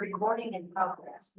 Recording in progress.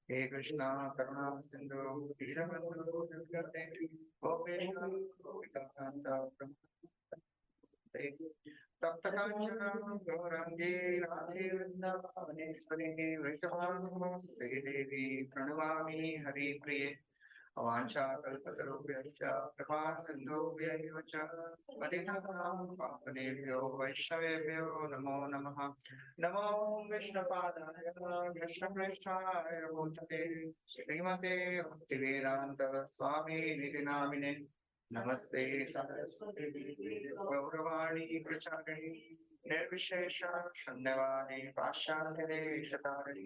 Hey Krishna, Karuna, Sindhu, Veerabandhu, Gopeshna, Gopikanta, Saptakanchana, Gaurangi, Radhe Vrindavaneshwari, Vrishabhanu, Sri Devi, Pranamami, Hari Priye, Avancha, Kalpatarubhyacha, Prabha Sindhubhyacha, Patitanam, Papanebhyo, Vaishnavebhyo, Namo Namaha, Namo Vishnapadaya, Vishnapreshthaya, Bhutale, Srimate Bhaktivedanta, Swami Nidinamine, Namaste Saraswati, Gauravani Prachari, Nirvishesha, Shandavani, Pashanti, Shatari,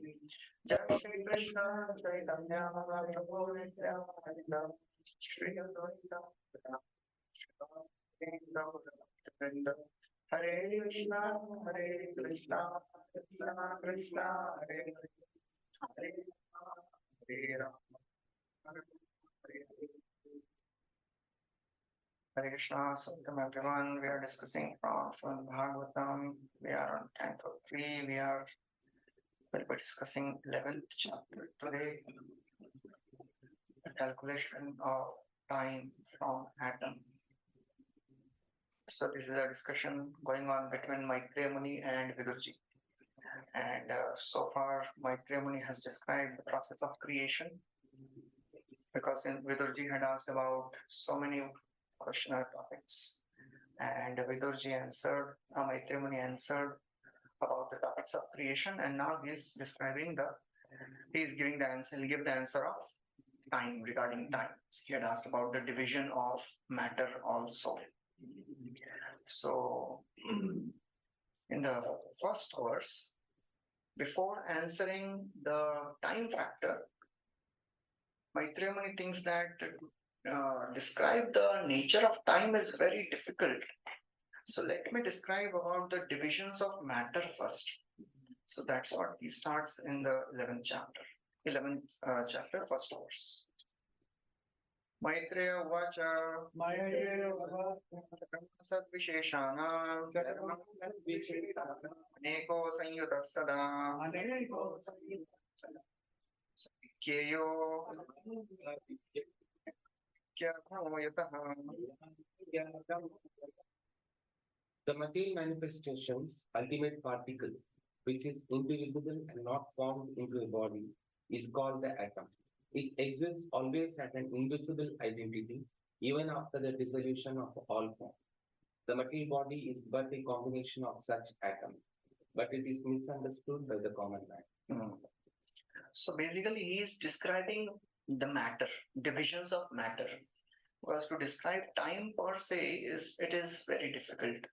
Jai Shri Krishna, Chaitanya, Prabhu Nityananda, Shri Advaita, Vedanta, Hare Krishna, Hare Krishna, Krishna Krishna, Hare Hare, Hare Rama, Hare Hare. Hare Krishna, Welcome everyone. We are discussing from Srimad Bhagvatam. We are on Canto 3. We'll be discussing 11th chapter today, the calculation of time from atom. So this is a discussion going on between Maitreya Muni and Vidurji. And so far, Maitreya Muni has described the process of creation, because Vidurji had asked about so many questionnaire topics. And Vidurji answered, Maitreya Muni answered about the topics of creation, and now he is giving the answer, he'll give the answer of time, regarding time. He had asked about the division of matter also. So, in the first verse, before answering the time factor, Maitreya Muni thinks that describe the nature of time is very difficult. So let me describe about the divisions of matter first. So that's what he starts in the 11th chapter, first verse. Maitreya Vacha Sadvisheshana Aneko Sanyuta Sada Kyeyo The material manifestation's ultimate particle, which is indivisible and not formed into a body, is called the atom. It exists always at an invisible identity, even after the dissolution of all form. The material body is but a combination of such atoms, but it is misunderstood by the common man. So basically, he is describing the matter, divisions of matter. Because to describe time per se is very difficult.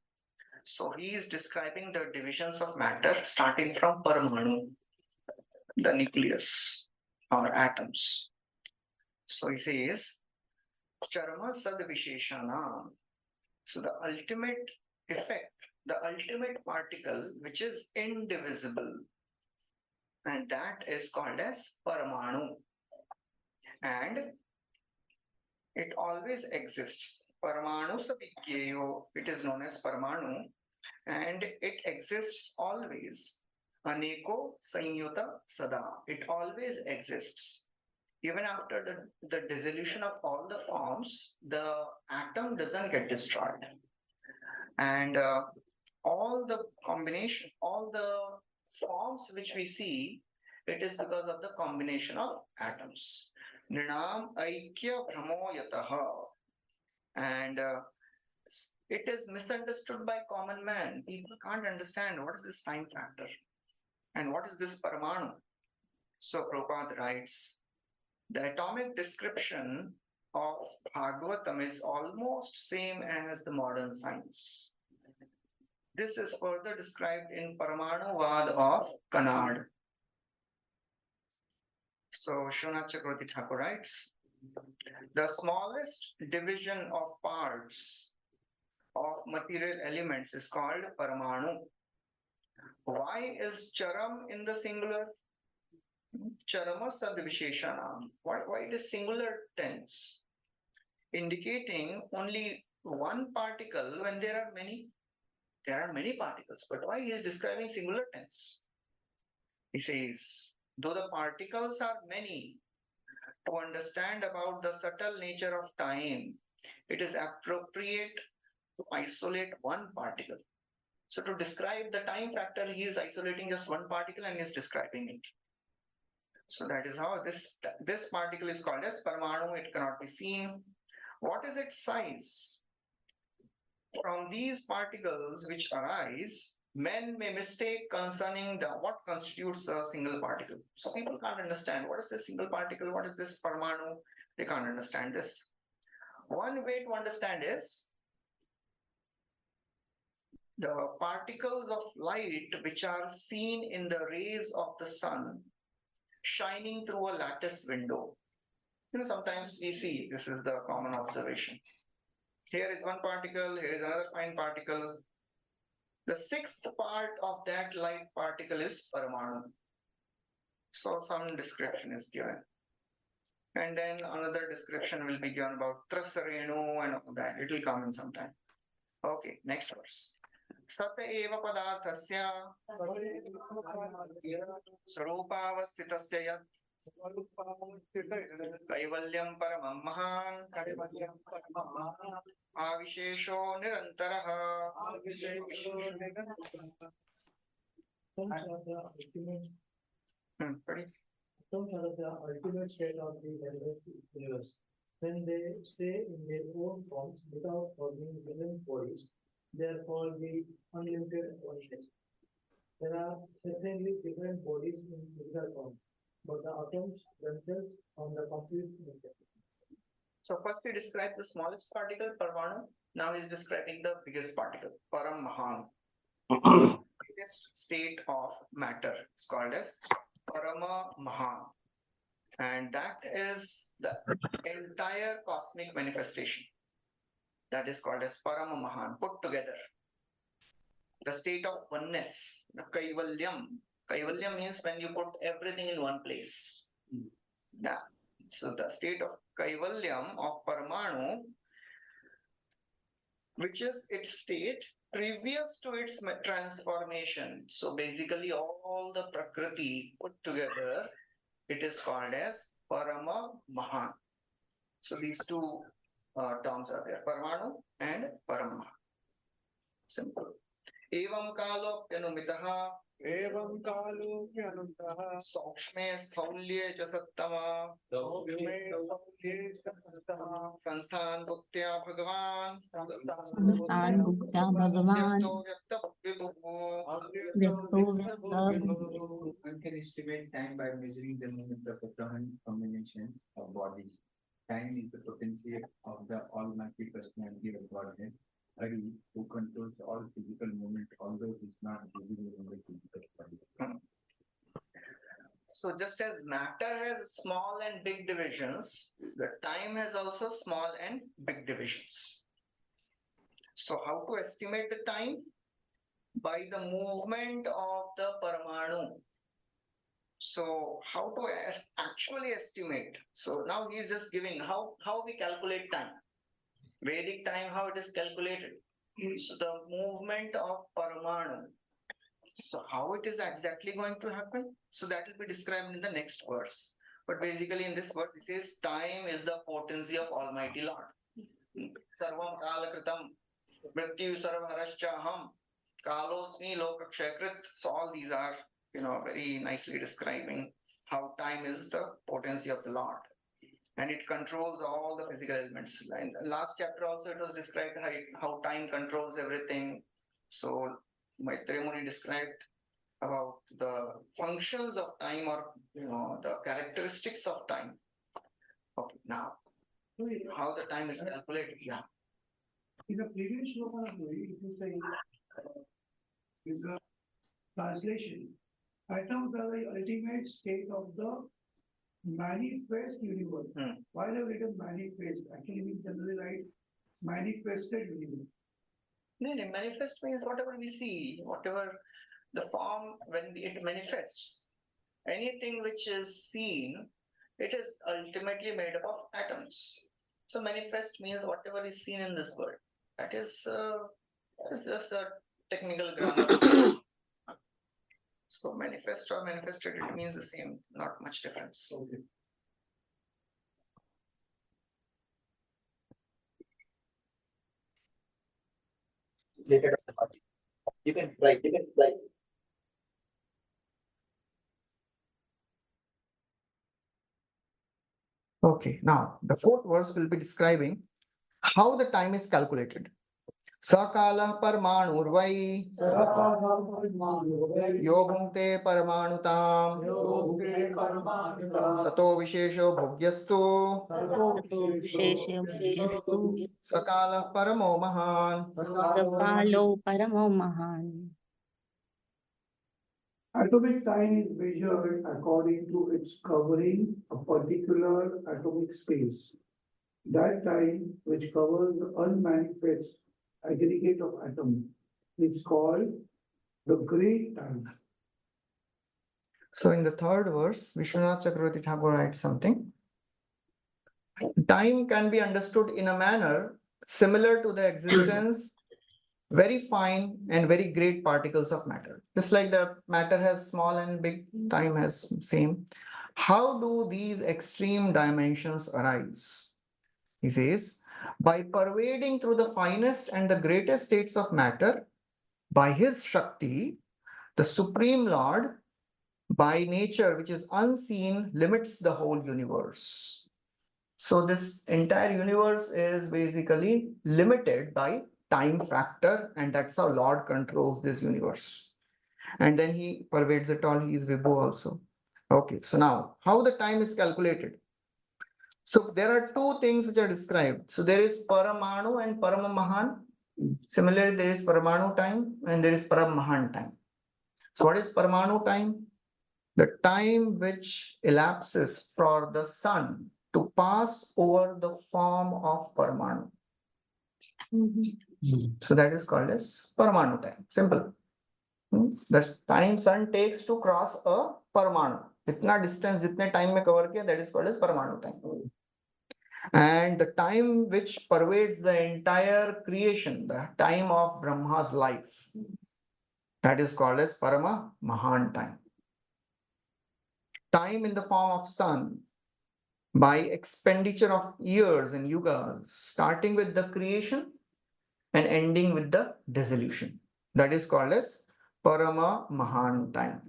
So he is describing the divisions of matter starting from Paramanu, the nucleus or atoms. So he says, Charma Sadvisheshana. So the ultimate effect, the ultimate particle which is indivisible, and that is called as Paramanu. And it always exists. Paramanu Sabikyeyo, it is known as Paramanu, and it exists always. Aneko Sanyuta Sada, it always exists. Even after the dissolution of all the forms, the atom doesn't get destroyed. And all the combination, all the forms which we see, it is because of the combination of atoms. Nrinam Aikya Brahmoyataha. And it is misunderstood by common man. People can't understand what is this time factor. And what is this Paramanu? So Prabhupada writes, the atomic description of Bhagavatam is almost same as the modern science. This is further described in Paramanu Vad of Kannad. So Shona Chakravarti Thakur writes, the smallest division of parts of material elements is called Paramanu. Why is Charam in the singular? Charama Sadvisheshanam. Why it is singular tense? Indicating only one particle when there are many. There are many particles, but why he is describing singular tense? He says, though the particles are many, to understand about the subtle nature of time, it is appropriate to isolate one particle. So to describe the time factor, he is isolating just one particle and is describing it. So that is how this particle is called as Paramanu. It cannot be seen. What is its size? From these particles which arise, men may mistake concerning what constitutes a single particle. So people can't understand what is this single particle, what is this Paramanu. They can't understand this. One way to understand is the particles of light which are seen in the rays of the sun shining through a lattice window. Sometimes we see, this is the common observation. Here is one particle, here is another fine particle. The sixth part of that light particle is Paramanu. So some description is given. And then another description will be given about Trasarenu and all that. It will come in some time. Okay, next verse. Sata eva padarthasya sarupavasthitasya yat kaivalyam paramam mahan avishesho nirantaraha. Ready? Atoms are the ultimate state of the universe. When they stay in their own forms without forming different bodies, they are called the unlimited consciousness. There are certainly different bodies in physical form, but the atoms themselves form the complete nature. So first he describes the smallest particle, Parmanu. Now he is describing the biggest particle, Param Mahan. Biggest state of matter is called as Parama Mahan. And that is the entire cosmic manifestation. That is called as Parama Mahan, put together. The state of oneness, the Kaivalyam. Kaivalyam means when you put everything in one place. Yeah. So the state of Kaivalyam of Paramanu, which is its state previous to its transformation. So basically all the Prakriti put together, it is called as Parama Mahan. So these two terms are there, Paramanu and Parama. Simple. Evam kalo pyanumitaha Evam kalu pyanuntaha Sakshme Sthaulye Jasattama Sansthan Bhuktya Bhagavan Samstan Bhukta Bhagavan One can estimate time by measuring the movement of a combination of bodies. Time is the potency of the Almighty Personality of Godhead, Hari, who controls all physical movement, although it is not visible in the physical body. So just as matter has small and big divisions, the time has also small and big divisions. So how to estimate the time? By the movement of the Paramanu. So how to actually estimate? So now he is just giving how we calculate time. Vedic time, how it is calculated. So the movement of Paramanu. So how it is exactly going to happen? So that will be described in the next verse. But basically in this verse it says time is the potency of Almighty Lord. Sarvam kala kritam mrityu sarvaharashchaham kalosmi lokakshakrit. So all these are very nicely describing how time is the potency of the Lord. And it controls all the physical elements. In the last chapter also it was described how time controls everything. So Maitreya Muni described about the functions of time, or the characteristics of time. Okay, now how the time is calculated. Yeah. In the previous sloka, if you say, in the translation, atoms are the ultimate state of the manifest universe. Why have written manifest? Actually, we generally write manifested universe. No, no, manifest means whatever we see, whatever the form when it manifests. Anything which is seen, it is ultimately made up of atoms. So manifest means whatever is seen in this world. That is just a technical grammar. So manifest or manifested, it means the same, not much difference. Okay. You can try. Okay, now the fourth verse will be describing how the time is calculated. Sakalah parmanurvai yo bhunte parmanutam sato vishesho bhogyastu Sato Vishesha Bhujyastu sakalah paramo mahan. Sapalo Paramo Mahan. Atomic time is measured according to its covering a particular atomic space. That time which covers the unmanifest aggregate of atoms is called the great time. So in the third verse, Vishwanath Chakravarti Thakur writes something. Time can be understood in a manner similar to the existence very fine and very great particles of matter. Just like the matter has small and big, time has same. How do these extreme dimensions arise? He says, by pervading through the finest and the greatest states of matter, by his Shakti, the Supreme Lord, by nature which is unseen, limits the whole universe. So this entire universe is basically limited by time factor, and that's how Lord controls this universe. And then he pervades it all, he is Vibhu also. Okay, so now how the time is calculated? So there are two things which are described. So there is Paramanu and Paramamahan. Similarly, there is Paramanu time and there is Paramahan time. So what is Paramanu time? The time which elapses for the sun to pass over the form of Paramanu. So that is called as Paramanu time. Simple. That's time sun takes to cross a Paramanu. Itna distance jitne time mein cover kiya, that is called as Paramanu time. And the time which pervades the entire creation, the time of Brahma's life, that is called as Parama Mahan time. Time in the form of sun, by expenditure of years and yugas, starting with the creation and ending with the dissolution. That is called as Parama Mahan time.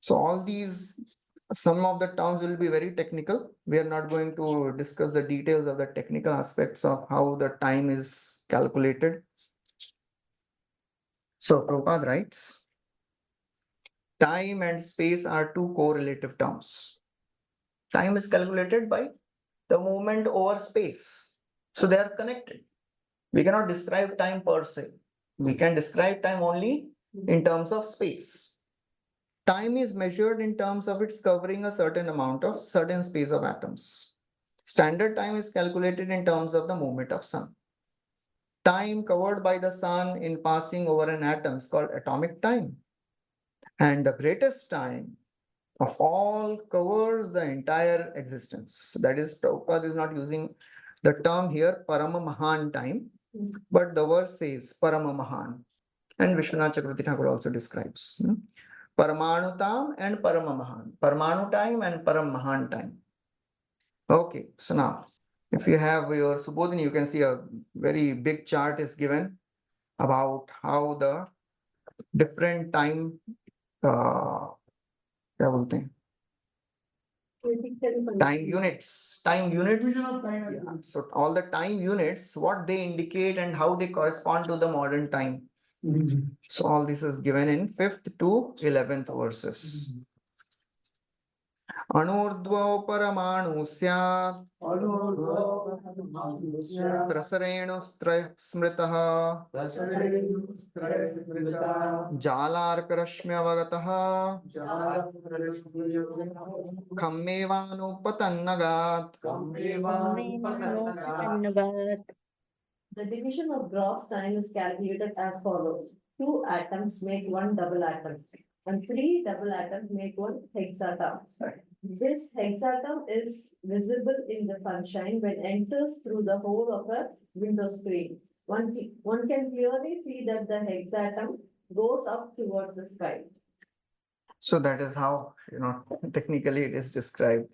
So all these, some of the terms will be very technical. We are not going to discuss the details of the technical aspects of how the time is calculated. So Prabhupada writes, time and space are two correlative terms. Time is calculated by the movement over space. So they are connected. We cannot describe time per se. We can describe time only in terms of space. Time is measured in terms of its covering a certain amount of certain space of atoms. Standard time is calculated in terms of the movement of sun. Time covered by the sun in passing over an atom is called atomic time. And the greatest time of all covers the entire existence. That is, Prabhupada is not using the term here Parama Mahan time, but the verse says Parama Mahan. And Vishwanath Chakravarti Thakur also describes Paramanutam and Paramamahan. Paramanu time and Paramahan time. Okay, so now if you have your Subodhini, you can see a very big chart is given about how the different time क्या बोलते हैं? Time units. Yeah. So all the time units, what they indicate and how they correspond to the modern time. So all this is given in 5th to 11th verses. अणोर्ध्वो परमाणु स्यात् त्रसरेणुस्मृतः जालार्करश्म्यवगतः खम्मेवानुपतन्नगात्. Kammevanupatannagaat. The division of gross time is calculated as follows. 2 atoms make one double atom, and 3 double atoms make one hexatom. This hexatom is visible in the sunshine when enters through the hole of a window screen. One can clearly see that the hexatom goes up towards the sky. So that is how, technically it is described.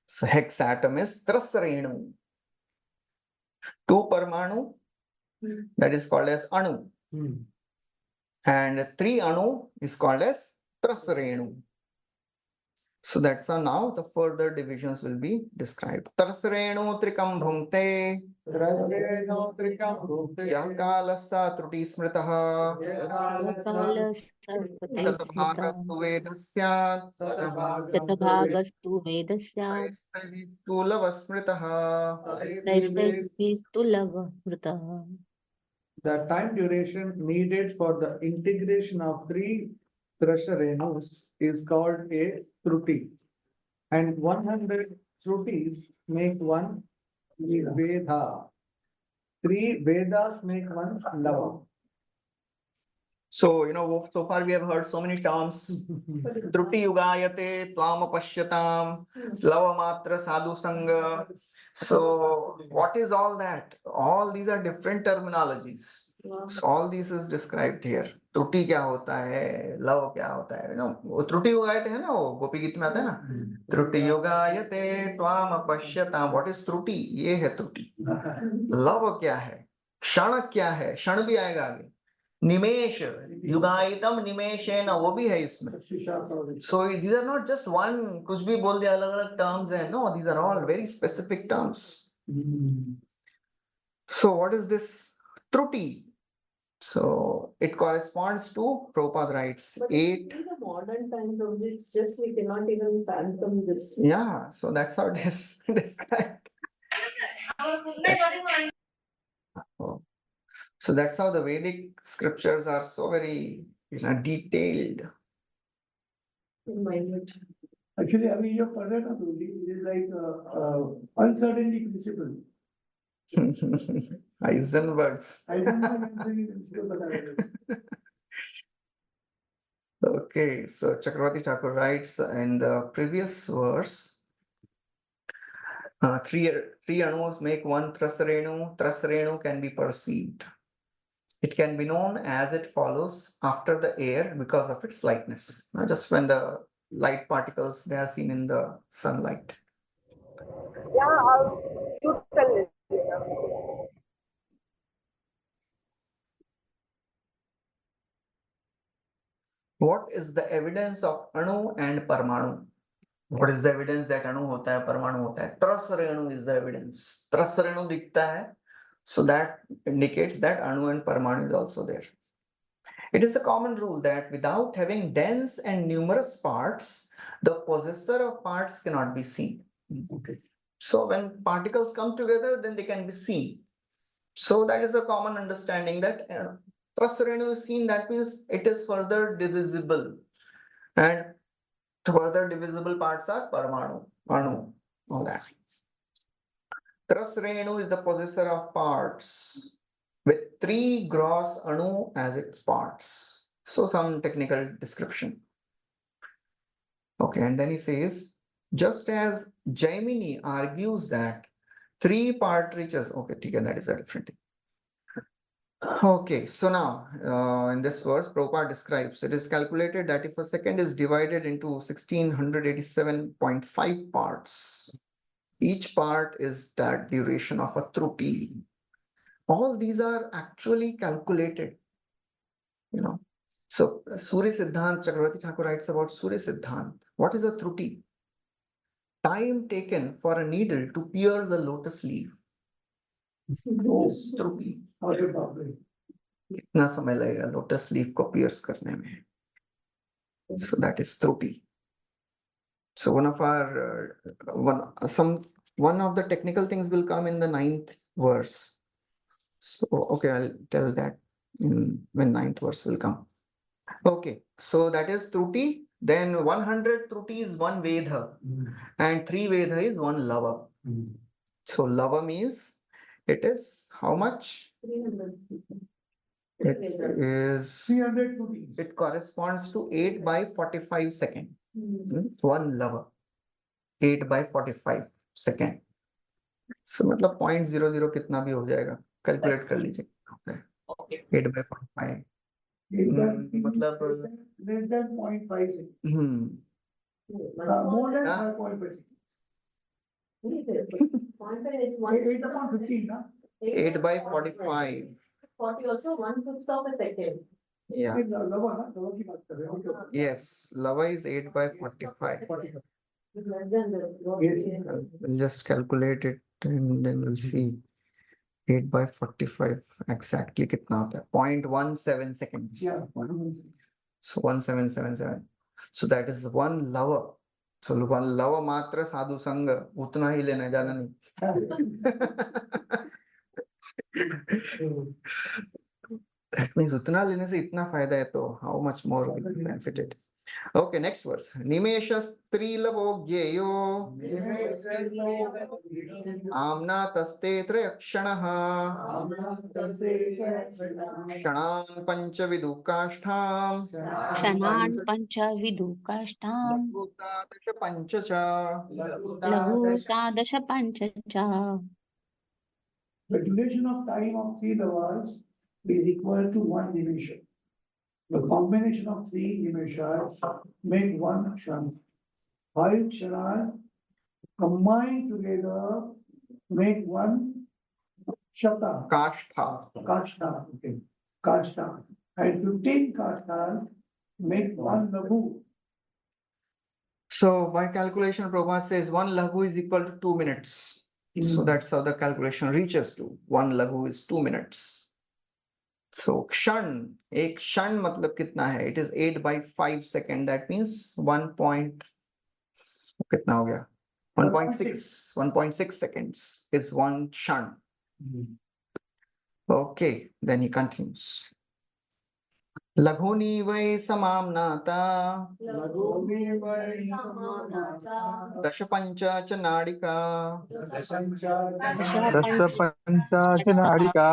So hexatom is trasarenu. 2 parmanu, that is called as anu. And 3 anu is called as trasarenu. So that's how now the further divisions will be described. Trasarenu trikam bhungte. Yakalasa truti smritaha. Yakala sarvate smrita. Shatabhagastu vedasyat. Shatabhagastu vedasya. Stulava smritaha. Taistaivistu lava smrita. The time duration needed for the integration of 3 Thrasharenus is called a Truti. And 100 Trutis make one Veda. 3 Vedas make one Lava. So, so far we have heard so many terms. Truti yugayate, twam apashyatam, lavamatra sadhu sangha. So, what is all that? All these are different terminologies. So, all this is described here. त्रुटि क्या होता है, love क्या होता है, वो त्रुटि युगायते है ना, वो गोपी गीत में आता है ना, त्रुटि युगायते त्वाम अपश्यताम. व्हाट इज त्रुटि? ये है त्रुटि. लव क्या है, क्षण क्या है, क्षण भी आएगा आगे. निमेश, युगायतम निमेशेन, वो भी है इसमें. So these are not just one, कुछ भी बोल दिया, अलग अलग terms है. No, these are all very specific terms. So what is this truti? So it corresponds to, Prabhupada writes, But 8. in the modern times, it's just we cannot even fathom this. Yeah, so that's how it is described. Oh. So that's how the Vedic scriptures are so very, detailed. Minute. Actually, अभी जो पढ़ रहे ना तो it is like uncertainty principle. Heisenberg's. Uncertainty principle बता रहे हैं. Okay, so Chakravarti Thakur writes in the previous verse, 3 anus make one Trasarenu. Trasarenu can be perceived. It can be known as it follows after the air because of its lightness. Just when the light particles, they are seen in the sunlight. Yeah, you tell it. What is the evidence of Anu and Parmanu? What is the evidence that Anu hota hai, Parmanu hota hai? Trasarenu is the evidence. Trasarenu dikhta hai, so that indicates that Anu and Parmanu is also there. It is a common rule that without having dense and numerous parts, the possessor of parts cannot be seen. Okay. So when particles come together, then they can be seen. So that is a common understanding that Trasarenu is seen, that means it is further divisible. And further divisible parts are Parmanu, Anu, all that. Trasarenu is the possessor of parts with 3 gross Anu as its parts. So some technical description. Okay, and then he says, just as Jaimini argues that 3 partridges, okay, that is a different thing. Okay, so now in this verse, Prabhupada describes, it is calculated that if a second is divided into 1687.5 parts, each part is that duration of a truti. All these are actually calculated, So Surya Siddhant, Chakravarti Thakur writes about Surya Siddhant. What is a truti? Time taken for a needle to pierce a lotus leaf. Truti. कितना समय लगेगा lotus leaf को piers करने में. So that is Truti. So one of our one of the technical things will come in the 9th verse. So okay, I'll tell that when 9th verse will come. Okay, so that is Truti. Then 100 Truti is one Vedha, and 3 Vedha is one Lava. So Lava means it is how much? 300. It is 300 rupees. it corresponds to 8 by 45 second. Hmm. One Lava. 8 by 45 second. So मतलब 0.00 कितना भी हो जाएगा, calculate कर लीजिए. 8 by 45. मतलब Less than 0.5 seconds. More than 5.5 seconds. 0.5 is 8 upon 15, na? 8 by 45. 40 also 1/5 of a second. Yeah. Lava की बात कर रहे हैं. Yes. Lava is 8 by 45. 45. Less than the. Yes. We'll just calculate it and then we'll see. 8 by 45 exactly कितना होता है? 0.17 seconds. Yeah. So 1777. So that is one lava. So one lava मात्र साधु संग उतना ही लेना है, ज्यादा नहीं. That means उतना लेने से इतना फायदा है, तो how much more will be benefited. Okay, next verse. Nimesha Strilavo Gyeyo Amna Taste Trayakshanaha Shanan Panchavidukashtham क्षणान् पञ्चविदुकाष्ठाम् Bhutadasha Panchacha. लघूतादश पञ्च च. The duration of time of 3 hours is equal to 1 nimesha. The combination of 3 nimeshas make 1 kshana. 5 kshanas combined together make 1 shata. Kashtha. Kashta, okay. Kashta. And 15 kashtas make 1 lagu. So by calculation, Prabhupada says 1 lahu is equal to 2 minutes. So that's how the calculation reaches to. 1 lahu is 2 minutes. So kshan, एक क्षण मतलब कितना है? It is 8 by 5 second. That means 1 point, कितना हो गया? 1.6 seconds is 1 kshan. Okay, then he continues. Laghuni vai samamnata dashapancha cha nadika दशपञ्चाचनाडिका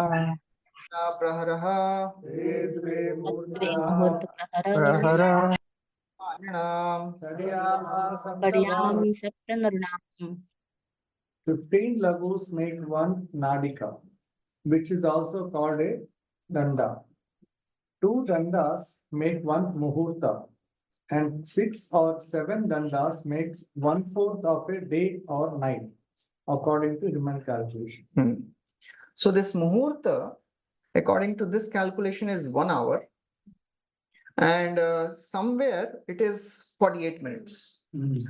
praharaha द्वे मुहूर्तप्रहर Anam. कड्यामि सप्तनृणाम्. 15 lagus make 1 nadika, which is also called a danda. 2 dandas make 1 muhurta, and 6 or 7 dandas make 1/4 of a day or night, according to human calculation. So this muhurta, according to this calculation, is 1 hour, and somewhere it is 48 minutes.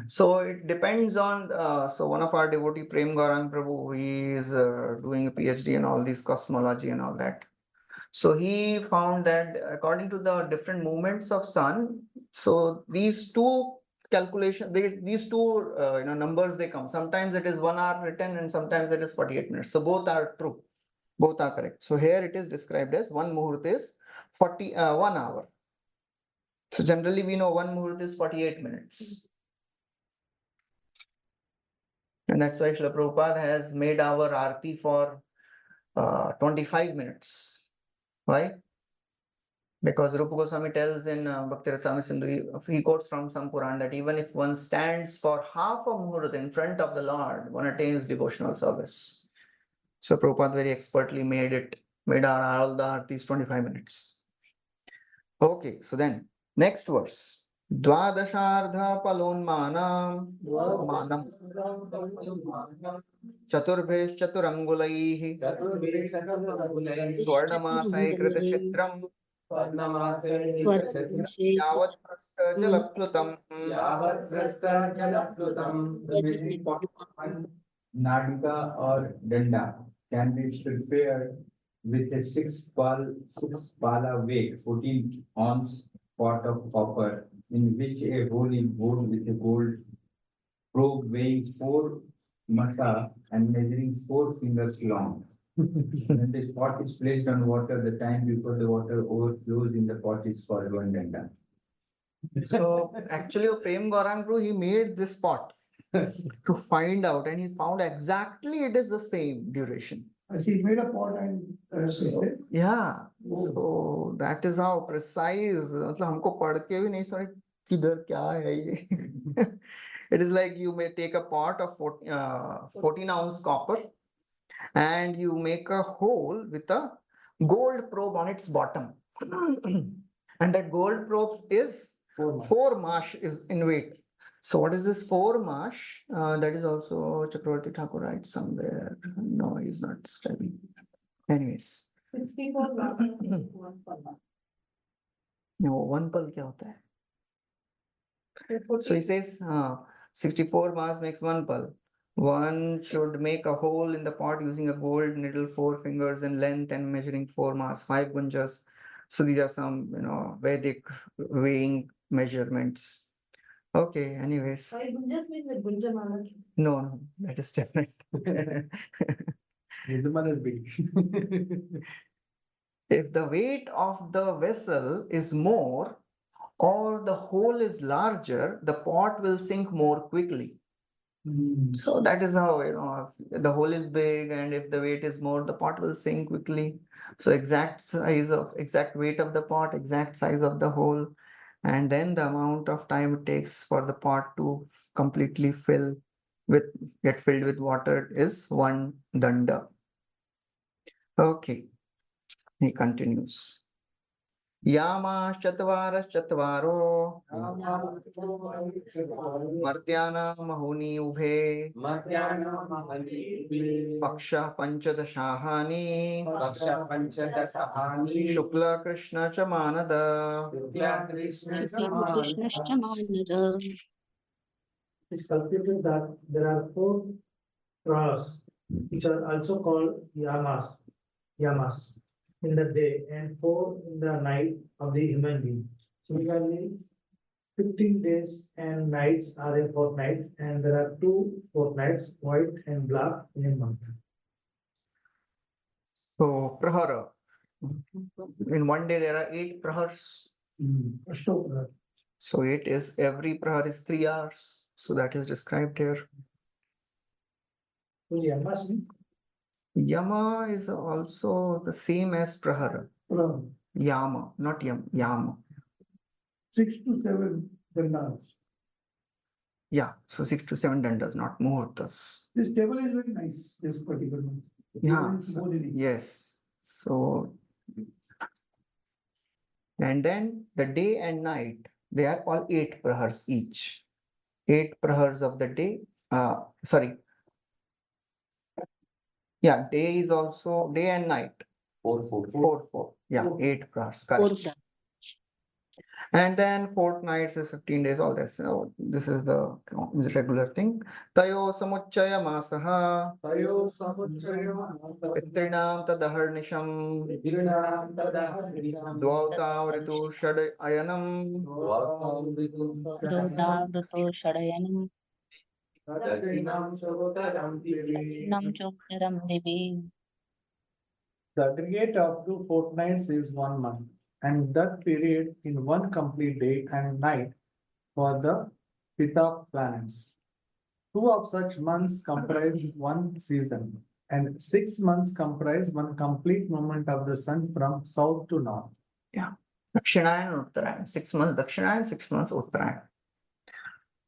So it depends on. So one of our devotee, Prem Gaurang Prabhu, he is doing a PhD in all these cosmology and all that. So he found that according to the different movements of sun, so these two these two numbers they come. Sometimes it is 1 hour written and sometimes it is 48 minutes. So both are true. Both are correct. So here it is described as 1 muhurt is 1 hour. So generally we know 1 muhurt is 48 minutes. And that's why Srila Prabhupada has made our arti for 25 minutes. Why? Because Rupa Goswami tells in Bhakti Rasamrita Sindhu, he quotes from some Puran that even if one stands for half a muhurt in front of the Lord, one attains devotional service. So Prabhupada very expertly made all the artis 25 minutes. Okay, so then next verse. Dvadashartha palonmanam manam chaturbhesh chaturangulaihi swarnamasai krita chitram yavat prastha jalaplutam. Nadika or danda can be prepared with a six pala weight, 14 ounce pot of copper, in which a hole is bored with a gold probe weighing 4 masa and measuring 4 fingers long. When the pot is placed on water, the time before the water overflows in the pot is called one danda. So actually, Prem Gaurang Guru, he made this pot to find out, and he found exactly it is the same duration. He made a pot and So, yeah, so that is how precise. मतलब हमको पढ़ के भी नहीं समझ किधर क्या है ये. It is like you may take a pot of 14 ounce copper and you make a hole with a gold probe on its bottom. And that gold probe is 4 mash is in weight. So what is this 4 mash? That is also Chakravarti Thakur writes somewhere. No, he's not describing. Anyways. 64 marks, 1 pala. No, 1 pal क्या होता है? So he says 64 mass makes 1 pal. One should make a hole in the pot using a gold needle 4 fingers in length and measuring 4 mass, 5 gunjas. So these are some, Vedic weighing measurements. Okay, anyways. 5 gunjas means the gunja mala. No, that is different. If the weight of the vessel is more or the hole is larger, the pot will sink more quickly. So that is how, if the hole is big and if the weight is more, the pot will sink quickly. So exact weight of the pot, exact size of the hole, and then the amount of time it takes for the pot to completely get filled with water is 1 danda. Okay, he continues. यामाश्चत्वारश्चत्वारो मर्त्यानां महुनि उभे पक्षः पञ्चदशाहानि शुक्लकृष्ण च मानद. कृष्णश्च मानद. It's calculated that there are 4 prahas, which are also called yamas in the day and 4 in the night of the human being. Similarly, 15 days and nights are a fortnight, and there are 2 fortnights, white and black, in a month. So prahara. In one day there are 8 prahars. So every prahar is 3 hours. So that is described here. Yama is also the same as prahara. Yama, not yama. 6 to 7 dandas. Yeah, so 6 to 7 dandas, not muhurtas. This table is very nice, this particular one. Yeah, yes. So, and then the day and night, they are all 8 prahars each. 8 prahars of the day. Sorry. Yeah, day is also day and night. 4. Yeah, 8 prahars. Correct. And then fortnights is 15 days, all this. So this is the regular thing. Tayo samuchaya masaha. Pitrinam tadaharnisham. Dvautavritu shad ayanam. दोदावृतो षडयनं दक्षिणं चोत्तरं दिवि. The aggregate of 2 fortnights is 1 month, and that period in 1 complete day and night for the Pitha planets. 2 of such months comprise 1 season, and 6 months comprise 1 complete movement of the sun from south to north. Yeah. Dakshinayan and Uttarayan. 6 months Dakshinayan, 6 months Uttarayan.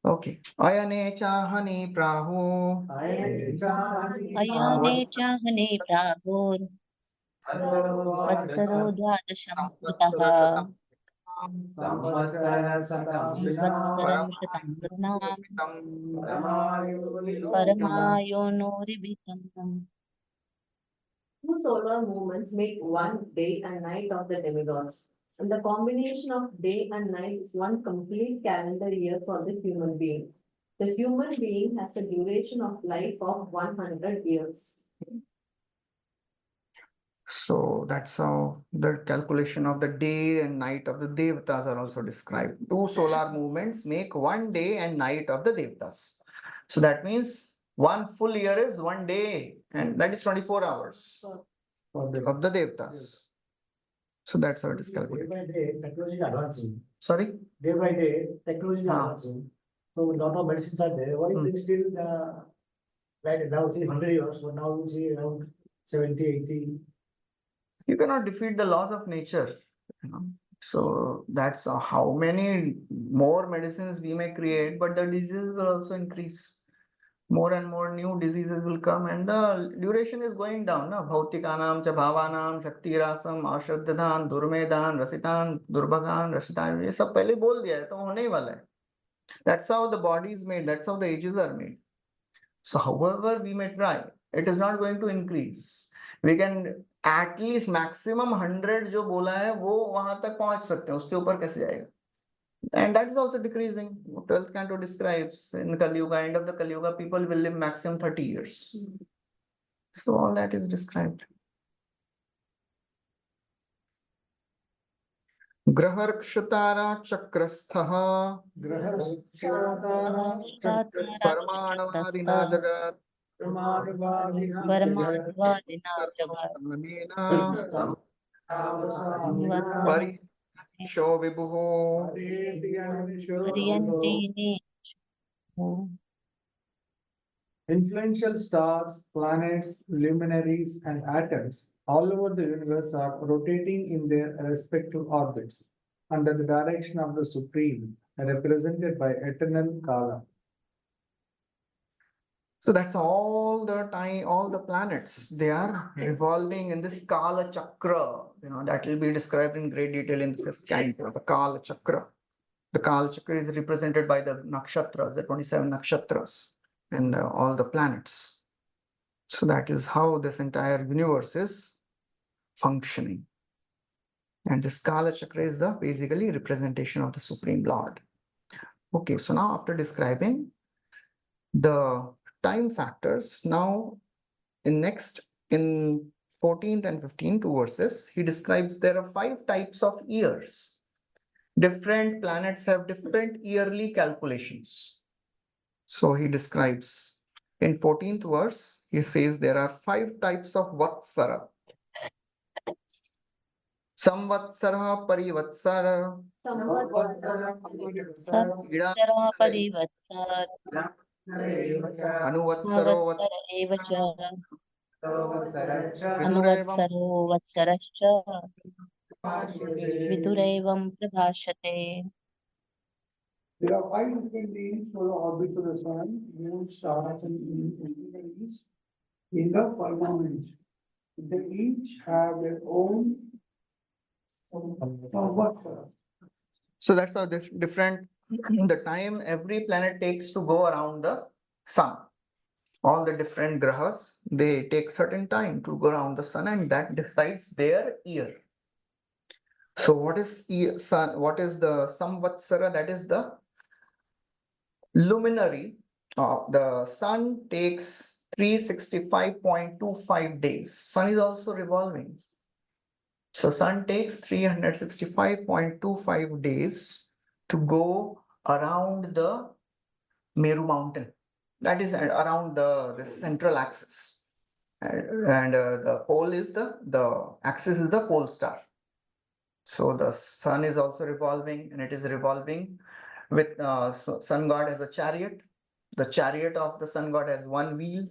Okay. Ayane chahani prahu. अयने चाहने प्रागोर वत्सरो द्वादशं स्मृतः संवत्सरं शतं नृणां परमायोनोरिबितम्. 2 solar movements make 1 day and night of the demigods. And the combination of day and night is 1 complete calendar year for the human being. The human being has a duration of life of 100 years. So that's how the calculation of the day and night of the Devatas are also described. Two solar movements make one day and night of the Devatas. So that means one full year is one day, and that is 24 hours For the- of the Devatas. So that's how it is Day calculated. by day, technology is advancing. Sorry? Day by day, technology is Ah. advancing. So a lot of medicines are there. What if they still, like now it's 100 years, but now we see around 70, 80. You cannot defeat the laws of nature, you know. So that's how many more medicines we may create, but the diseases will also increase. More and more new diseases will come, and the duration is going down. Na bhautikanam cha bhavanam shaktirasam ashraddhan durmedan rasitan durbhagan rasitan. ये सब पहले बोल दिया है तो होने ही वाला है. That's how the body is made. That's how the ages are made. So however we may try, it is not going to increase. We can at least maximum 100 जो बोला है वो वहां तक पहुंच सकते हैं, उसके ऊपर कैसे जाएगा? And that is also decreasing. 12th canto describes in Kali Yuga, end of the Kali Yuga, people will live maximum 30 years. So all that is described. Graharkshutara chakrastha parmanavadina jagat परमाणुवादिना जगत् samena संवत्सरं parisho vibhuho. पर्यन्तेने Influential stars, planets, luminaries, and atoms all over the universe are rotating in their respective orbits under the direction of the Supreme, represented by eternal Kala. So that's all the time, all the planets, they are revolving in this Kala Chakra. You know, that will be described in great detail in the 5th canto, the Kala Chakra. The Kala Chakra is represented by the nakshatras, the 27 nakshatras, and all the planets. So that is how this entire universe is functioning. And this Kala Chakra is the basically representation of the Supreme Lord. Okay, so now after describing the time factors, now in 14th and 15th verses, he describes there are 5 types of years. Different planets have different yearly calculations. So he describes in 14th verse, he says there are 5 types of Vatsara. Samvatsara, Parivatsara, संवत्सरः परिवत्सर Anuvatsaro, संवत्सर एव च Vidurevam, अनुवत्सरो वत्सरश्च विदुरैवं प्रभाषते. There are 5 different names for the orbit of the sun, moon, stars, and luminaries in the firmament. They each have their own Vatsara. So that's how this different the time every planet takes to go around the sun. All the different grahas, they take certain time to go around the sun, and that decides their year. So what is sun? What is the Samvatsara? That is the luminary. The sun takes 365.25 days. Sun is also revolving. So sun takes 365.25 days to go around the Meru mountain. That is around the central axis. And the pole is the axis is the pole star. So the sun is also revolving, and it is revolving with sun god as a chariot. The chariot of the sun god has one wheel,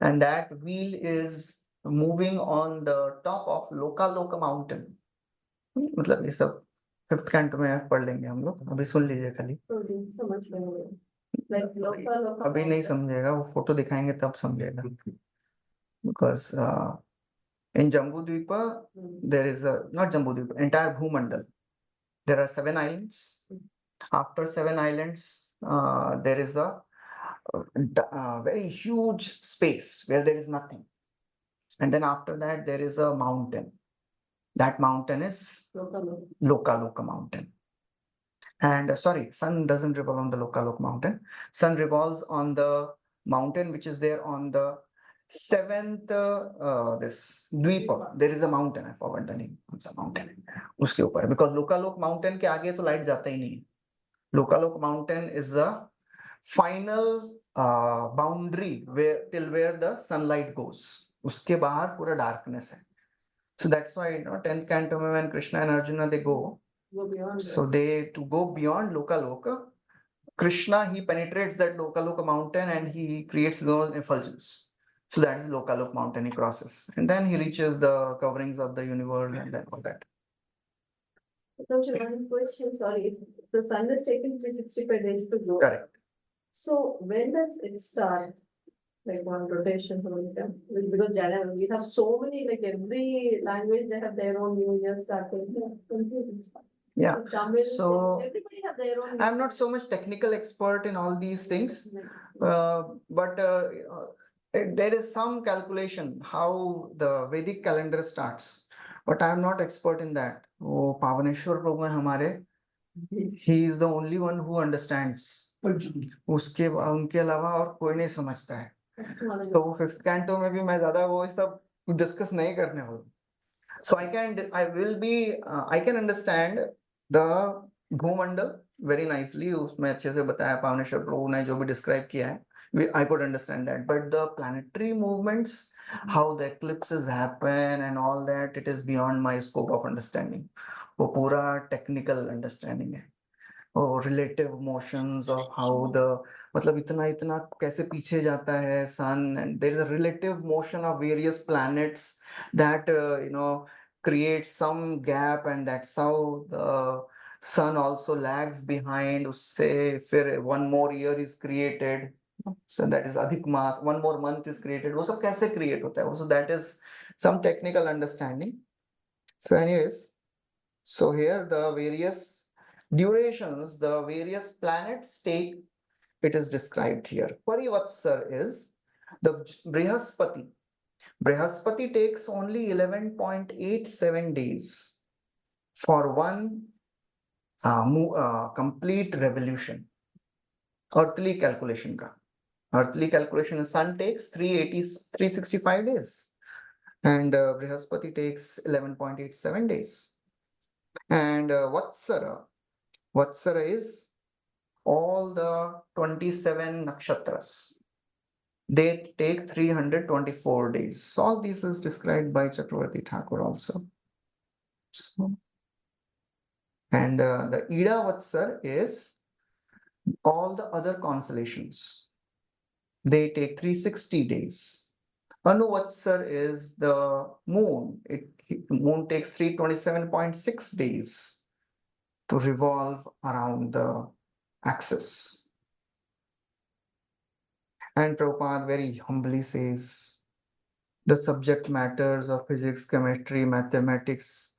and that wheel is moving on the top of Loka mountain. मतलब ये सब 5th canto में पढ़ लेंगे हम लोग, अभी सुन लीजिए खाली. So much better. Like local. अभी नहीं समझेगा, वो फोटो दिखाएंगे तब समझेगा. Because in Jambudvipa, there is not Jambudvipa, entire Bhumandal. There are 7 islands. After 7 islands, there is a very huge space where there is nothing. And then after that, there is a mountain. That mountain is Loka mountain. And sorry, sun doesn't revolve on the Loka mountain. Sun revolves on the mountain which is there on the seventh this Dvipa, there is a mountain, I forgot the name. It's a mountain. उसके ऊपर, because Lokalok mountain के आगे तो light जाता ही नहीं है. Lokalok mountain is a final boundary where till where the sunlight goes. उसके बाहर पूरा darkness है. So that's why, you know, 10th canto में when Krishna and Arjuna they go, so they to go beyond Lokaloka, Krishna he penetrates that Lokaloka mountain and he creates his own effulgence. So that is Lokalok mountain he crosses, and then he reaches the coverings of the universe and then all that. One question, sorry, the sun is taking 365 days to go. Correct. So when does it start? Like on rotation, because January, we have so many, like every language, they have their own New Year starting. Yeah. Tamil, So everybody have their own. I'm not so much technical expert in all these things, but there is some calculation how the Vedic calendar starts, but I'm not expert in that. वो पावनेश्वर प्रभु हैं हमारे, he is the only one who understands. उसके उनके अलावा और कोई नहीं समझता है. तो फिफ्थ कैंटो में भी मैं ज्यादा वो सब डिस्कस नहीं करने वाला. So I can understand the भूमंडल very nicely. उसमें अच्छे से बताया पावनेश्वर प्रभु ने जो भी डिस्क्राइब किया है. I could understand that, but the planetary movements, how the eclipses happen and all that, it is beyond my scope of understanding. वो पूरा technical understanding है. और relative motions of how the मतलब इतना इतना कैसे पीछे जाता है sun, and there is a relative motion of various planets that you know creates some gap, and that's how the sun also lags behind. उससे फिर one more year is created, so that is अधिक मास, one more month is created. वो सब कैसे create होता है? So that is some technical understanding. So anyways, so here the various durations, the various planets take, it is described here. Parivatsar is the Brihaspati. Brihaspati takes only 11.87 days for one complete revolution. Earthly calculation ka. Earthly calculation, sun takes 365 days, and Brihaspati takes 11.87 days. And Vatsara is all the 27 nakshatras. They take 324 days. So all this is described by Chakravarti Thakur also. So, and the Ida Vatsar is all the other constellations. They take 360 days. Anuvatsar is the moon. Moon takes 327.6 days to revolve around the axis. And Prabhupada very humbly says, the subject matters of physics, chemistry, mathematics,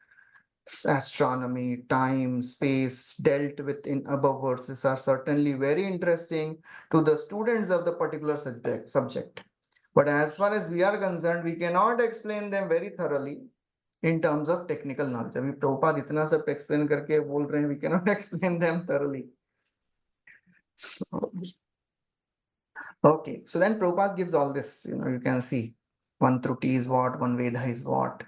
astronomy, time, space dealt with in above verses are certainly very interesting to the students of the particular subject. But as far as we are concerned, we cannot explain them very thoroughly in terms of technical knowledge. अभी प्रभुपाद इतना सब explain करके बोल रहे हैं, we cannot explain them thoroughly. So, okay, so then Prabhupada gives all this, you know, you can see one Truti is what, one Veda is what.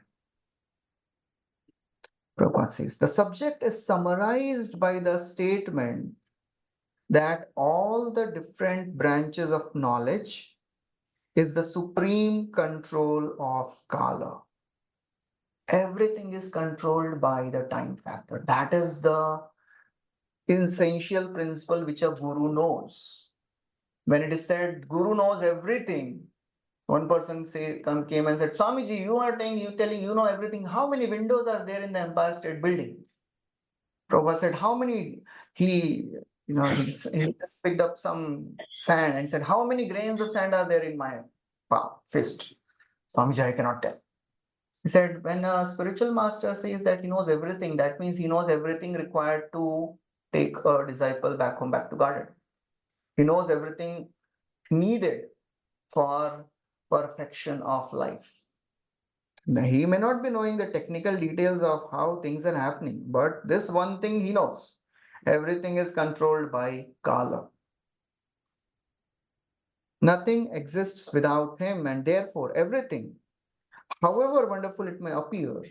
Prabhupada says, the subject is summarized by the statement that all the different branches of knowledge is the supreme control of Kala. Everything is controlled by the time factor. That is the essential principle which a guru knows. When it is said, guru knows everything, one person came and said, Swamiji, you are telling you know everything. How many windows are there in the Empire State Building? Prabhupada said, how many? He just picked up some sand and said, how many grains of sand are there in my fist? Swamiji, I cannot tell. He said, when a spiritual master says that he knows everything, that means he knows everything required to take a disciple back home, back to garden. He knows everything needed for perfection of life. He may not be knowing the technical details of how things are happening, but this one thing he knows. Everything is controlled by Kala. Nothing exists without him, and therefore everything, however wonderful it may appear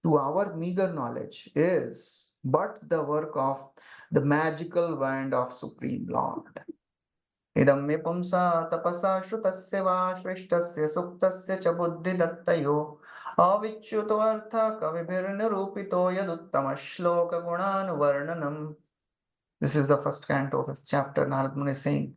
to our meager knowledge, is but the work of the magical wand of Supreme Lord. Idam me pumsa tapasa shrutasya va shrishtasya suktasya cha buddhi dattayo avichyuto artha kavibhirnirupito yaduttama shloka gunanuvarnanam. This is the first canto of chapter. Narad Muni is saying,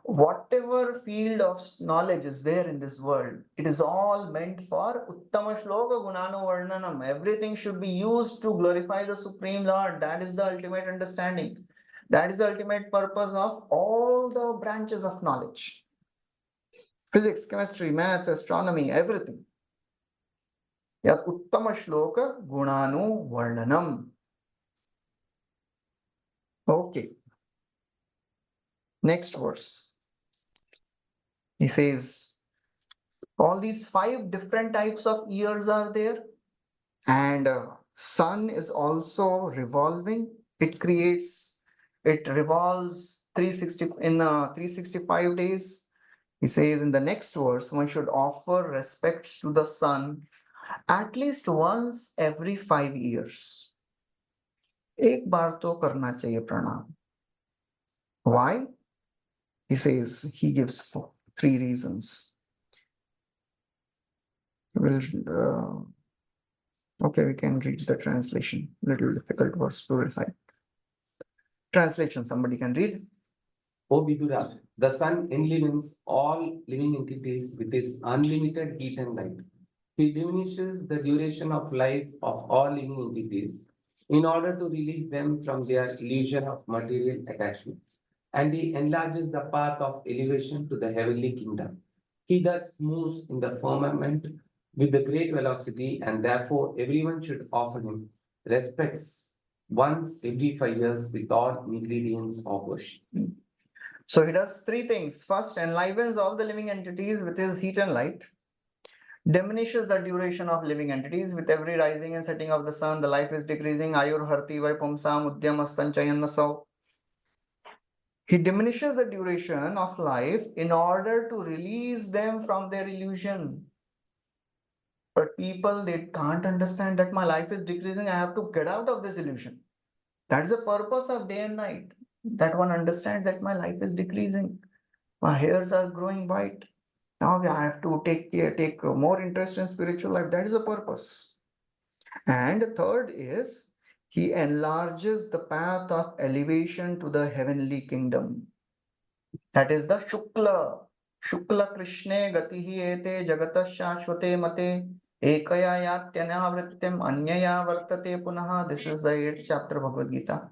whatever field of knowledge is there in this world, it is all meant for Uttama Shloka Gunanu Varnanam. Everything should be used to glorify the Supreme Lord. That is the ultimate understanding. That is the ultimate purpose of all the branches of knowledge. Physics, chemistry, maths, astronomy, everything. Yat Uttama Shloka Gunanu Varnanam. Okay. Next verse. He says, all these 5 different types of years are there, and sun is also revolving. It revolves 360 in 365 days. He says in the next verse, one should offer respects to the sun at least once every 5 years. एक बार तो करना चाहिए प्रणाम. Why? He says, he gives 3 reasons. Okay, we can read the translation. Little difficult verse to recite. Translation, somebody can read. O Vidura, the sun enlivens all living entities with his unlimited heat and light. He diminishes the duration of life of all living entities in order to release them from their illusion of material attachment. And he enlarges the path of elevation to the heavenly kingdom. He thus moves in the firmament with the great velocity, and therefore everyone should offer him respects once every 5 years with all ingredients of worship. So he does 3 things. First, enlivens all the living entities with his heat and light. Diminishes the duration of living entities. With every rising and setting of the sun, the life is decreasing. Ayur harti vaipumsam uddyamastan. He diminishes the duration of life in order to release them from their illusion. But people, they can't understand that my life is decreasing. I have to get out of this illusion. That's the purpose of day and night. That one understands that my life is decreasing. My hairs are growing white. Now I have to take more interest in spiritual life. That is the purpose. And third is, he enlarges the path of elevation to the heavenly kingdom. That is the Shukla. Shukla Krishne Gatihi Ete Jagata Shashvate Mate Ekaya Yatyana Anyaya Vartate Punaha. This is the 8th chapter of Bhagavad Gita.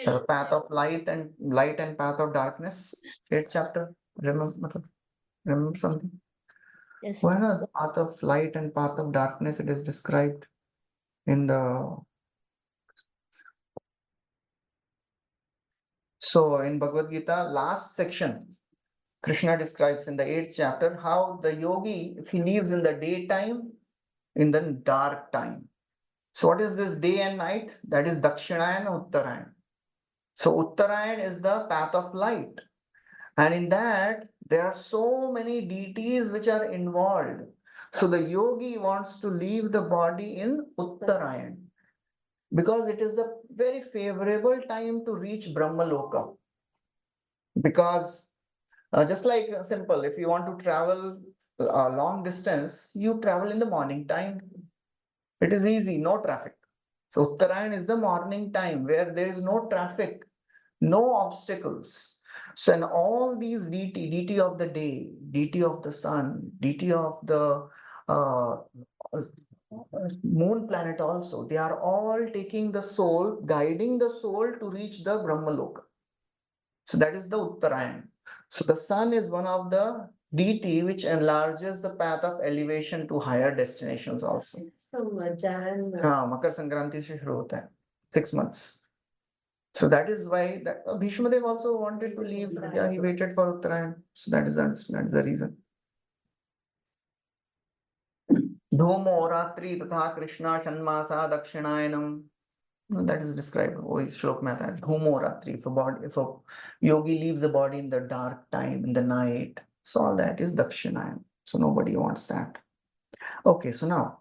The path of light and path of darkness. 8th chapter. Remember something? Yes. Why not the path of light and path of darkness? It is described in the. So in Bhagavad Gita, last section, Krishna describes in the 8th chapter how the yogi, if he lives in the daytime, in the dark time. So what is this day and night? That is Dakshinayan and Uttarayan. So Uttarayan is the path of light. And in that, there are so many deities which are involved. So the yogi wants to leave the body in Uttarayan because it is a very favorable time to reach Brahmaloka. Because just like simple, if you want to travel a long distance, you travel in the morning time. It is easy, no traffic. So Uttarayan is the morning time where there is no traffic, no obstacles. So in all these deity of the day, deity of the sun, deity of the uh, moon planet also, they are all taking the soul, guiding the soul to reach the Brahmaloka. So that is the Uttarayan. So the sun is one of the deity which enlarges the path of elevation to higher destinations also. From Jan. Makar Sankranti se shuru hota hai. 6 months. So that is why that Bhishma Dev also wanted to leave. Yeah, he waited for Uttarayan. So that is the reason. Dhomo Ratri Tatha Krishna Shanmasa Dakshinayanam. That is described. Oh, Shlok Mehta as Homoratri. If a yogi leaves the body in the dark time, in the night, so all that is Dakshinayam. So nobody wants that. Okay, so now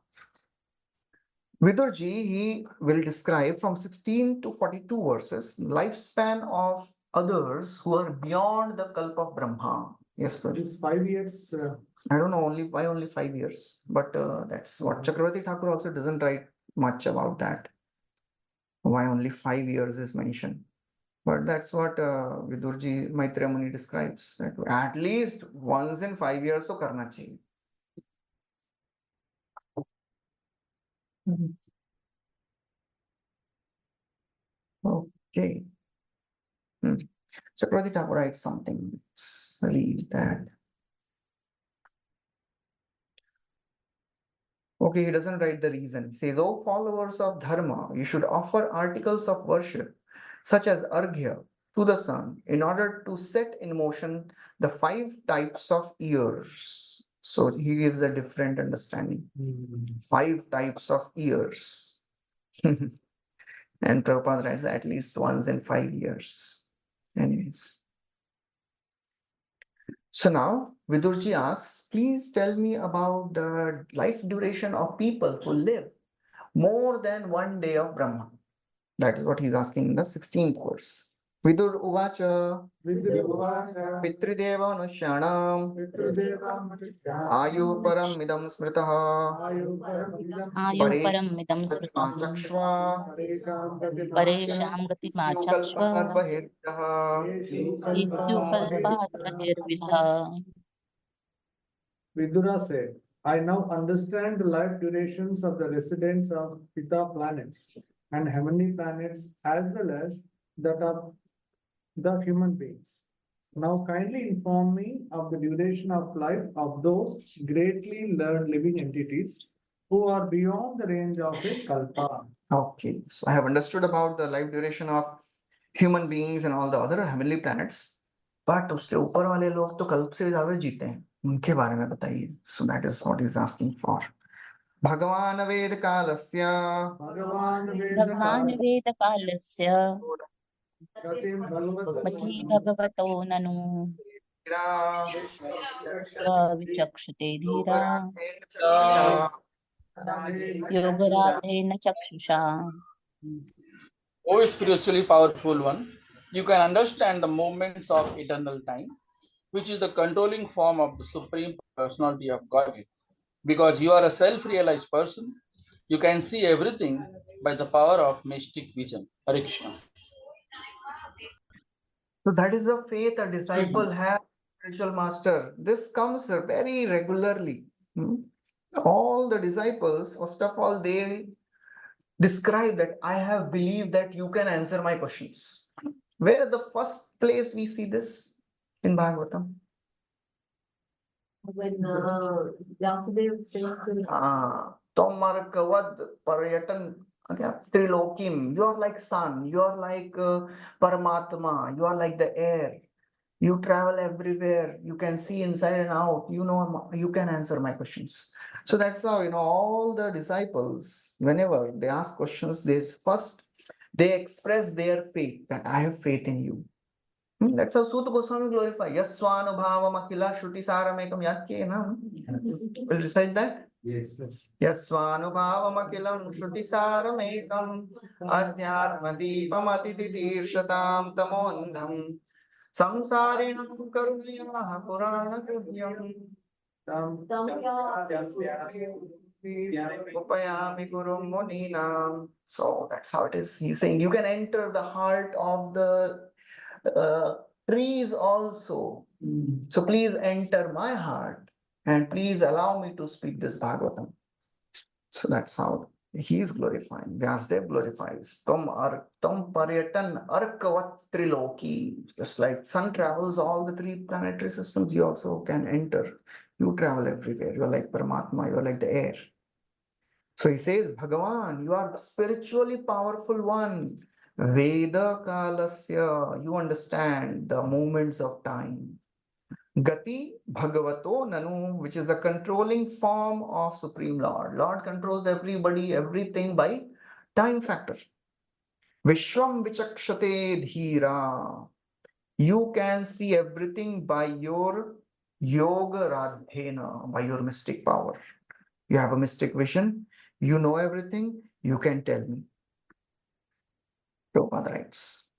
Vidurji, he will describe from 16 to 42 verses lifespan of others who are beyond the Kalpa of Brahma. Yes, That sir. is 5 years. I don't know only 5 years, but that's what Chakravarti Thakur also doesn't write much about that. Why only 5 years is mentioned. But that's what Vidurji Maitreya Muni describes. That at least once in 5 years so karna chahiye. Okay. Chakravarti Thakur writes something. Let's read that. Okay, he doesn't write the reason. He says, "O followers of Dharma, you should offer articles of worship, such as Arghya, to the sun, in order to set in motion the 5 types of ears." So he gives a different understanding. 5 types of ears. And Prabhupada writes at least once in 5 years. Anyways. So now Vidurji asks, please tell me about the life duration of people who live more than one day of Brahma. That is what he's asking in the 16th verse. Vidur Uvacha Pitrideva Anushanam Ayu Param Midam Smritaha आयुः परम् इदं स्मृतम् Chakshva परेषां गतिमाचक्ष्व Kalpanat Bahirjaha. येष्युकल्पात् बहिर्विधः. Vidura said, I now understand the life durations of the residents of Pita planets and heavenly planets as well as that of the human beings. Now kindly inform me of the duration of life of those greatly learned living entities who are beyond the range of a kalpa. Okay, so I have understood about the life duration of human beings and all the other heavenly planets, but उसके ऊपर वाले लोग तो कल्प से ज्यादा जीते हैं, उनके बारे में बताइए. So that is what he's asking for. भगवान वेद कालस्य भगवान् वेदकालस्य मती भगवतो ननु विचक्षते धीरा योगराधेन चक्षुषा. O spiritually powerful one, you can understand the movements of eternal time, which is the controlling form of the Supreme Personality of Godhead. Because you are a self realized person, you can see everything by the power of mystic vision. Hare Krishna. So that is the faith a disciple has, spiritual master. This comes very regularly. All the disciples, first of all, they describe that I have believed that you can answer my questions. Where the first place we see this in Bhagavatam? When Vyasadeva says to Tomarkavad Paryatan Trilokim, you are like sun, you are like Paramatma, you are like the air. You travel everywhere, you can see inside and out, you know, you can answer my questions. So that's how, all the disciples, whenever they ask questions, they express their faith that I have faith in you. That's how Suta Goswami glorify. Yaswanubhavam Akila Shruti Saramekam Yatkena. Will recite that? Yes. Yaswanubhavam Akilam Shruti Saramekam Adhyatma Deepam Atititirshatam Tamondham Samsarinam Karunaya Purana Kuhyam Upayami Gurum Muninam. So that's how it is. He's saying you can enter the heart of the trees also. So please enter my heart and please allow me to speak this Bhagavatam. So that's how he is glorifying. Vyasdev glorifies. Tom paryatan arkavat triloki. Just like sun travels all the 3 planetary systems, you also can enter. You travel everywhere. You're like Paramatma, you're like the air. So he says, Bhagavan, you are spiritually powerful one. Veda kalasya, you understand the movements of time. Gati Bhagavato Nanu, which is the controlling form of Supreme Lord. Lord controls everybody, everything by time factor. Vishwam vichakshate dhira. You can see everything by your yoga radhena, by your mystic power. You have a mystic vision, you know everything, you can tell me. Prabhupada writes.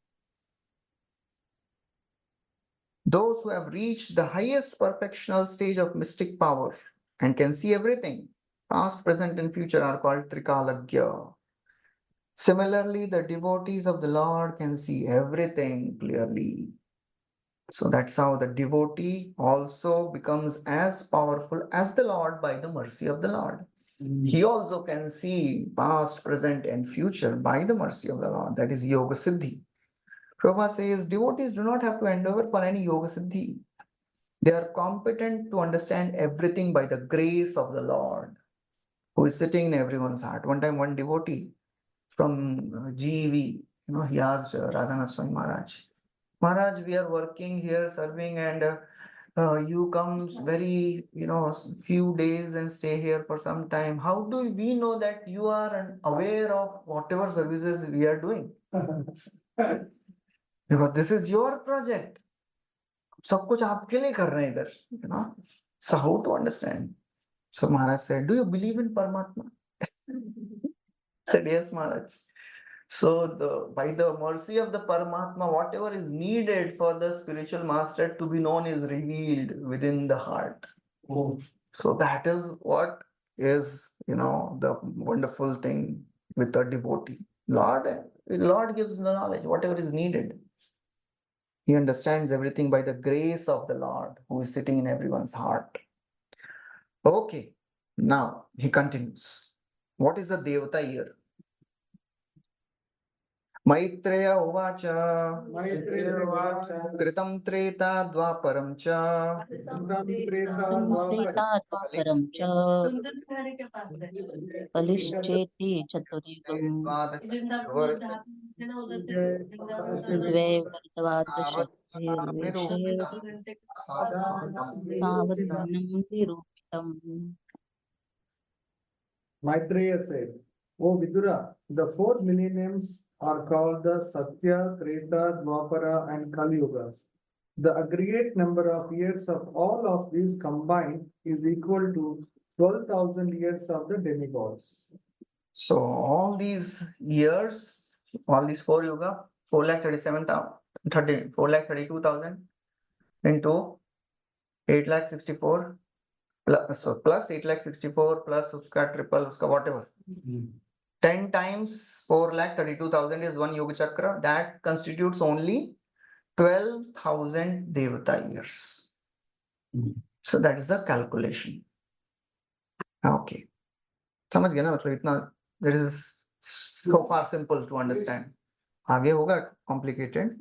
Those who have reached the highest perfectional stage of mystic power and can see everything, past, present, and future, are called Trikalagya. Similarly, the devotees of the Lord can see everything clearly. So that's how the devotee also becomes as powerful as the Lord by the mercy of the Lord. He also can see past, present, and future by the mercy of the Lord. That is Yoga Siddhi. Prabhupada says devotees do not have to endeavor for any Yoga Siddhi. They are competent to understand everything by the grace of the Lord, who is sitting in everyone's heart. One time, one devotee from GEV, he asked Radhanath Swami Maharaj, Maharaj, we are working here, serving, and you come very, few days and stay here for some time. How do we know that you are aware of whatever services we are doing? Because this is your project. सब कुछ आपके लिए कर रहे हैं इधर, So how to understand? So Maharaj said, do you believe in Paramatma? Said, yes, Maharaj. So by the mercy of the Paramatma, whatever is needed for the spiritual master to be known is revealed within the heart. Oh. So that is what is, the wonderful thing with a devotee. Lord gives the knowledge, whatever is needed. He understands everything by the grace of the Lord who is sitting in everyone's heart. Okay, now he continues. What is a Devata year? Maitreya Uvacha. Kritam Treta Dvaparam Cha. त्रेताद्वापरं च कलिश्चेति चतुर्युगं द्वे वर्तवादशैर्वेषे सावधानं निरूपितम्. Maitreya said, O Vidura, the 4 millenniums are called the Satya, Treta, Dwapara, and Kali Yugas. The aggregate number of years of all of these combined is equal to 12,000 years of the demigods. So all these years, all these 4 yuga, 4,32,000 into 8,64,000 plus 8,64,000 plus uska triple uska whatever. 10 times 4,32,000 is one yoga chakra. That constitutes only 12,000 devata years. So that is the calculation. Okay. समझ गया ना, मतलब इतना, this is so far simple to understand. आगे होगा complicated.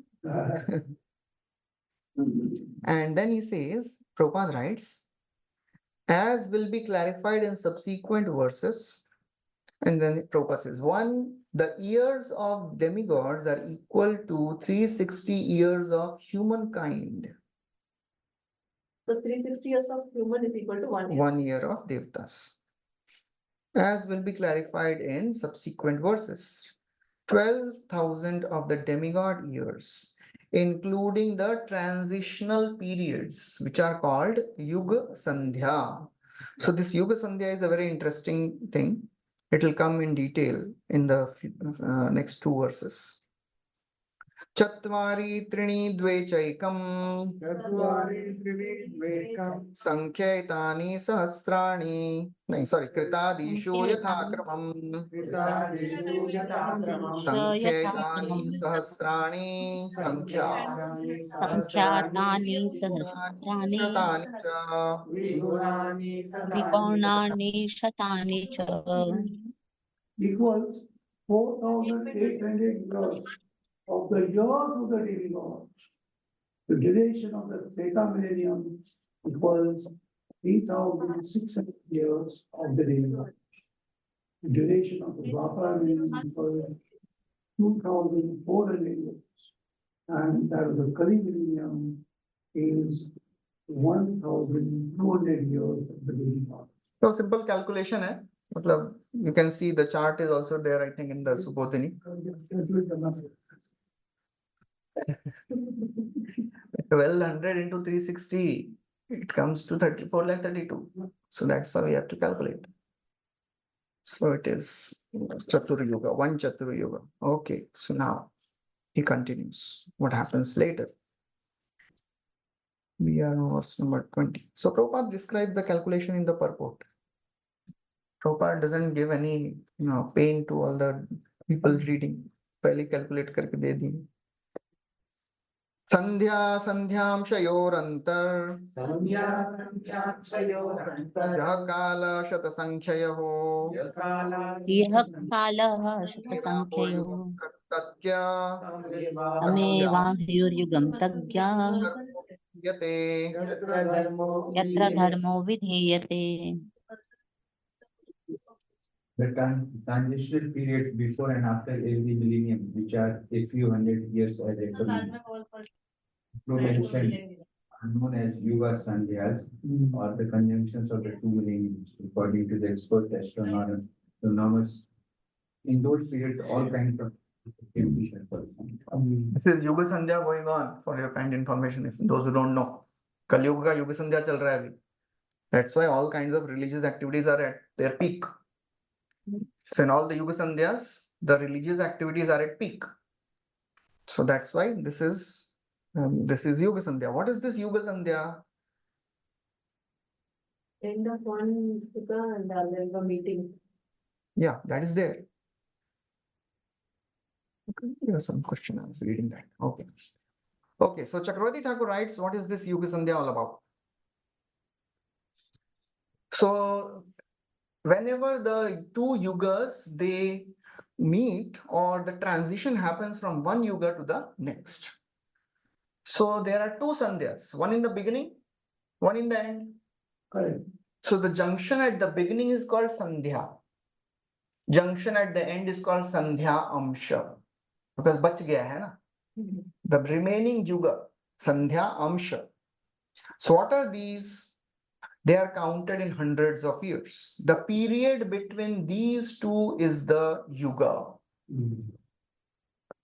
And then he says, Prabhupada writes, as will be clarified in subsequent verses. And then Prabhupada says, 1, the years of demigods are equal to 360 years of humankind. So 360 years of human is equal to 1 year. 1 year of devtas. As will be clarified in subsequent verses. 12,000 of the demigod years, including the transitional periods, which are called Yuga Sandhya. So this Yuga Sandhya is a very interesting thing. It will come in detail in the next 2 verses. Chatvari trini dve chaikam sankhyaitani sahasrani. No, sorry, kritadishu yathakramam sankhyaitani sahasrani संख्यातानि सहस्राणि विगुणानि शतानि च equals 4,800 years of the years of the demigods. The duration of the Treta millennium equals 3,600 years of the demigods. The duration of the Dwapara millennium equals 2,400 years. And that of the Kali millennium is 1,200 years of the demigods. So simple calculation है. You can see the chart is also there, I think, in the Subodhini. 1200 into 360, it comes to 34 lakh 32. So that's how we have to calculate. So it is Chatur Yuga, one Chatur Yuga. Okay, so now he continues. What happens later? We are on verse number 20. So Prabhupada described the calculation in the purport. Prabhupada doesn't give any pain to all the people reading. पहले calculate करके दे दी. संध्या संध्यांशयोरंतर यह काल शतसंख्ययः यः कालः शतसङ्ख्ययो तत्क्य तमेवाह्युर्युगं तज्ञः यते यत्र धर्मो विधीयते. The transitional periods before and after every millennium, which are a few hundred years as actually mentioned, are known as Yuga Sandhyas, or the conjunctions of the two millenniums, according to the expert astronomers. In those periods, all kinds of activities are performed. This is Yuga Sandhya going on for your kind information. If those who don't know, Kali Yuga का Yuga Sandhya चल रहा है अभी. That's why all kinds of religious activities are at their peak. So in all the Yuga Sandhyas, the religious activities are at peak. So that's why this is Yuga Sandhya. What is this Yuga Sandhya? End of one Yuga and then the meeting. Yeah, that is there. Okay, there was some question. I was reading that. Okay. Okay, so Chakravarti Thakur writes, what is this Yuga Sandhya all about? So whenever the two yugas they meet or the transition happens from one yuga to the next. So there are two sandhyas, one in the beginning, one in the end. Correct. So the junction at the beginning is called sandhya. Junction at the end is called sandhya amsha. Because bach gaya hai na. The remaining yuga, sandhya amsha. So what are these? They are counted in hundreds of years. The period between these two is the yuga.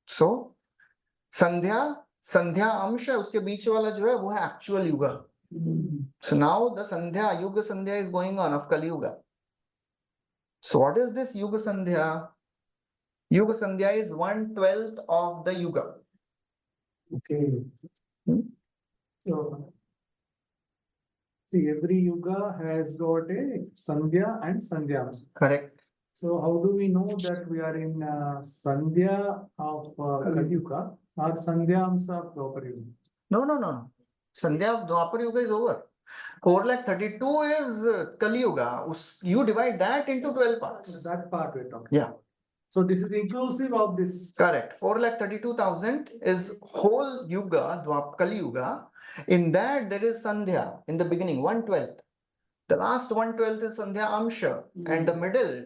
So, Sandhya Amsha, uske beech wala jo hai, wo hai actual yuga. So now the Yuga Sandhya is going on of Kali Yuga. So what is this Yuga Sandhya? Yuga Sandhya is 1/12 of the yuga. Okay. So, see, every yuga has got a Sandhya and Sandhyams. Correct. So how do we know that we are in Sandhya of Kali Yuga or Sandhyams of Dwapar Yuga? No. Sandhya of Dwapar Yuga is over. 432 is Kali Yuga. You divide that into 12 parts. That part we're talking. Yeah. So this is inclusive of this. Correct. 432,000 is whole Yuga, Kali Yuga. In that there is Sandhya in the beginning, 1/12. The last 1/12 is Sandhya Amsha, and the middle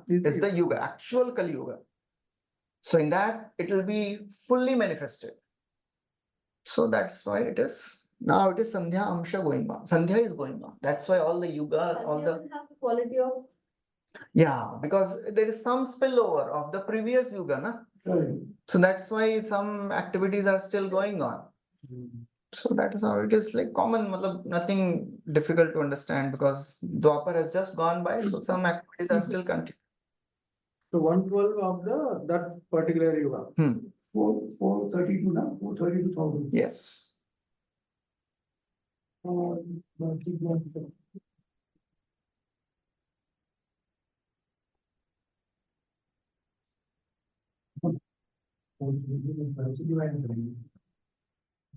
is the Yuga, actual Kali Yuga. So in that it will be fully manifested. So that's why it is. Now it is Sandhya Amsha going on. Sandhya is going on. That's why all the Yuga, all the. Have the quality of. Yeah, because there is some spillover of the previous Yuga, na? Correct. So that's why some activities are still going on. So that is how it is like common, nothing difficult to understand because Dwapar has just gone by, so some activities are still continuing. So 1/12 of that particular yuga. 432 now, 432,000. Yes.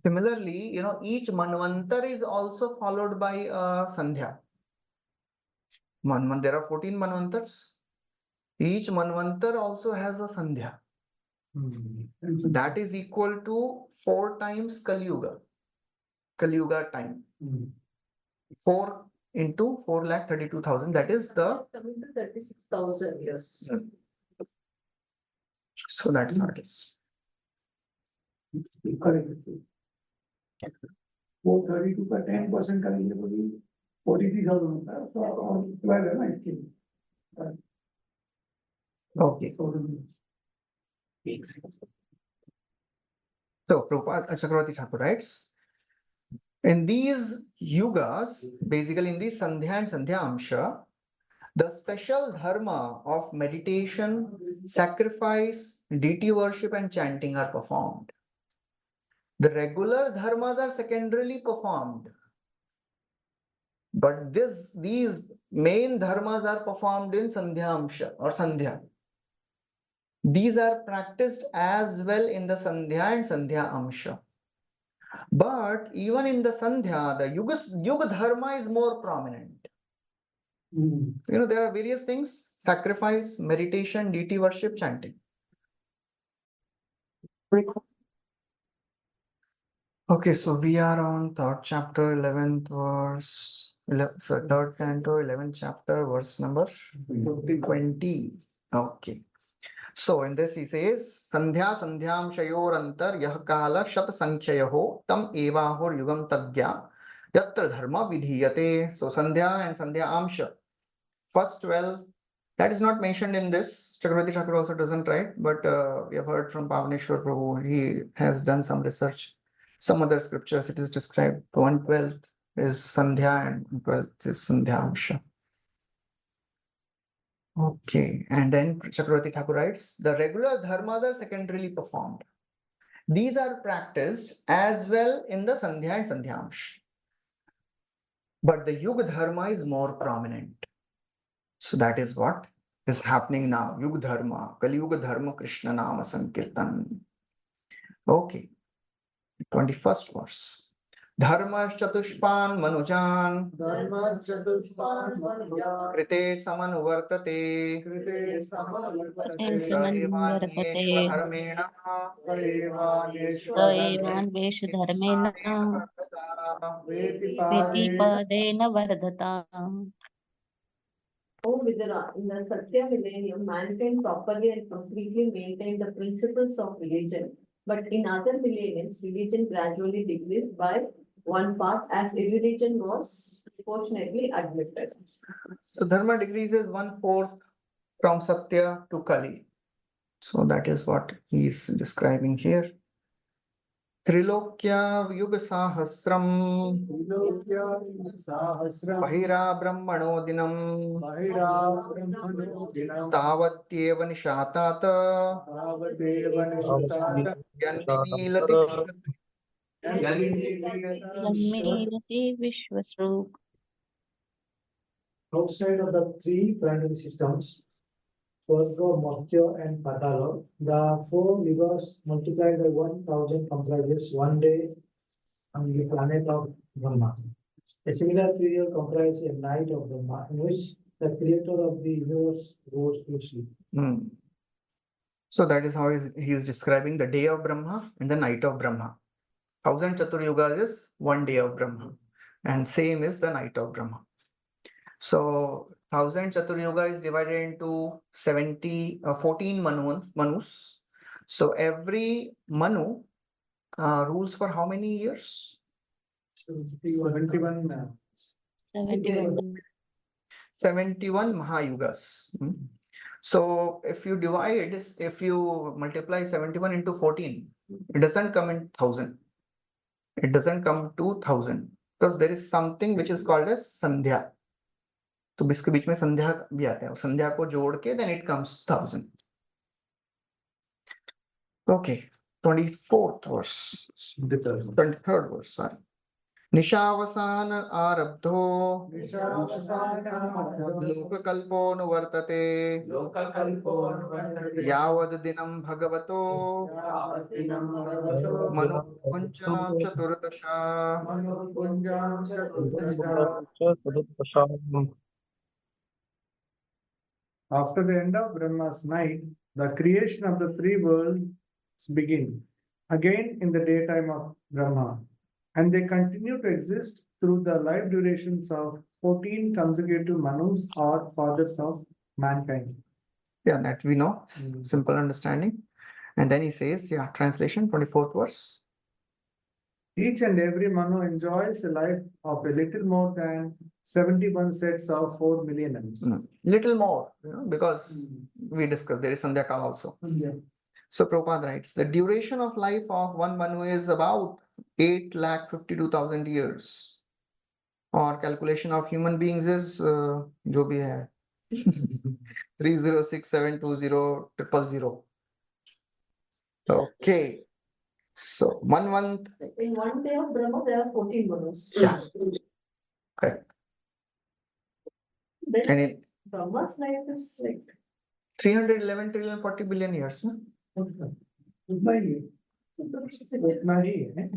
Similarly, each Manvantar is also followed by a Sandhya. There are 14 Manvantars. Each Manvantar also has a Sandhya. That is equal to 4 times Kali Yuga. Kali Yuga time. 4 into 4,32,000. That is the. Coming to 36,000 years. So that's how it is. Correct. 432 का 10% करेंगे तो भी 43,000 होता है, तो 12 है ना इसके लिए. Okay. So Prabhupada Chakravarti Thakur writes, in these yugas, basically in these Sandhya and Sandhya Amsha, the special dharma of meditation, sacrifice, deity worship, and chanting are performed. The regular dharmas are secondarily performed. But these main dharmas are performed in Sandhya Amsha or Sandhya. These are practiced as well in the Sandhya and Sandhya Amsha. But even in the Sandhya, the Yuga Dharma is more prominent. You know, there are various things: sacrifice, meditation, deity worship, chanting. Okay, so we are on third chapter, 11th verse, third canto, 11th chapter, verse number 20. Okay. So in this he says, Sandhya Sandhyam Shayorantar Yah Kala Shat Sankhyaho Tam Evahur Yugam Tagya Yatra Dharma Vidhiyate. So Sandhya and Sandhya Amsha. First 12, that is not mentioned in this. Chakravarti Thakur also doesn't write, but we have heard from Pavaneshwar Prabhu. He has done some research. Some other scriptures it is described. 1/12 is Sandhya and 1/12 is Sandhya Amsha. Okay, and then Chakravarti Thakur writes, the regular dharmas are secondarily performed. These are practiced as well in the Sandhya and Sandhyamsh. But the Yuga Dharma is more prominent. So that is what is happening now. Yuga Dharma, Kali Yuga Dharma Krishna Nama Sankirtan. Okay, 21st verse. Dharmaschatushpan manujan krite samanuvartate sa वर्तते evanyeshva dharmena स एवान्वेषु धर्मेण प्रतिपदेन वर्धता. O Vidura, in the Satya millennium, mankind properly and completely maintained the principles of religion. But in other millenniums, religion gradually decreased by one part as irreligion was proportionately admitted. So dharma decreases 1/4 from Satya to Kali. So that is what he is describing here. Trilokya Yuga Sahasram Bahira Brahmano Dinam Tavatyeva Nishatata Yanmilati जन्मेरति विश्वस्रूप. Outside of the three planetary systems, Swarga, Matsya, and Patala, the four rivers multiplied by 1,000 comprises one day on the planet of Brahma. A similar period comprises a night of Brahma, in which the creator of the universe goes to sleep. So that is how he is describing the day of Brahma and the night of Brahma. 1,000 Chaturyugas is one day of Brahma, and same is the night of Brahma. So 1,000 Chaturyuga is divided into 14 Manus. So every Manu rules for how many years? 71. 71 Mahayugas. So if you divide this, if you multiply 71 into 14, it doesn't come in 1,000. It doesn't come to 1,000 because there is something which is called as Sandhya. तो इसके बीच में संध्या भी आता है, संध्या को जोड़ के then it comes 1,000. Okay, 24th verse, 23rd verse, sorry. निशावसान आरब्धो लोककल्पोऽनुवर्तते यावद् दिनं भगवतो मनुपुञ्जां चतुर्दश. After the end of Brahma's night, the creation of the three worlds begin, again in the daytime of Brahma, and they continue to exist through the life durations of 14 consecutive Manus or fathers of mankind. Yeah, that we know, simple understanding. And then he says, yeah, translation, 24th verse. Each and every Manu enjoys a life of a little more than 71 sets of 4 millenniums. Little more, because we discussed there is Sandhya Kal also. Yeah. So Prabhupada writes, the duration of life of one Manu is about 8,52,000 years. Or calculation of human beings is जो भी है 306720000. Okay. So 1 month. In one day of Brahma, there are 14 Manus. Yeah. Correct. Then And in Brahma's life is like 311 trillion 40 billion years. No? उतना ही है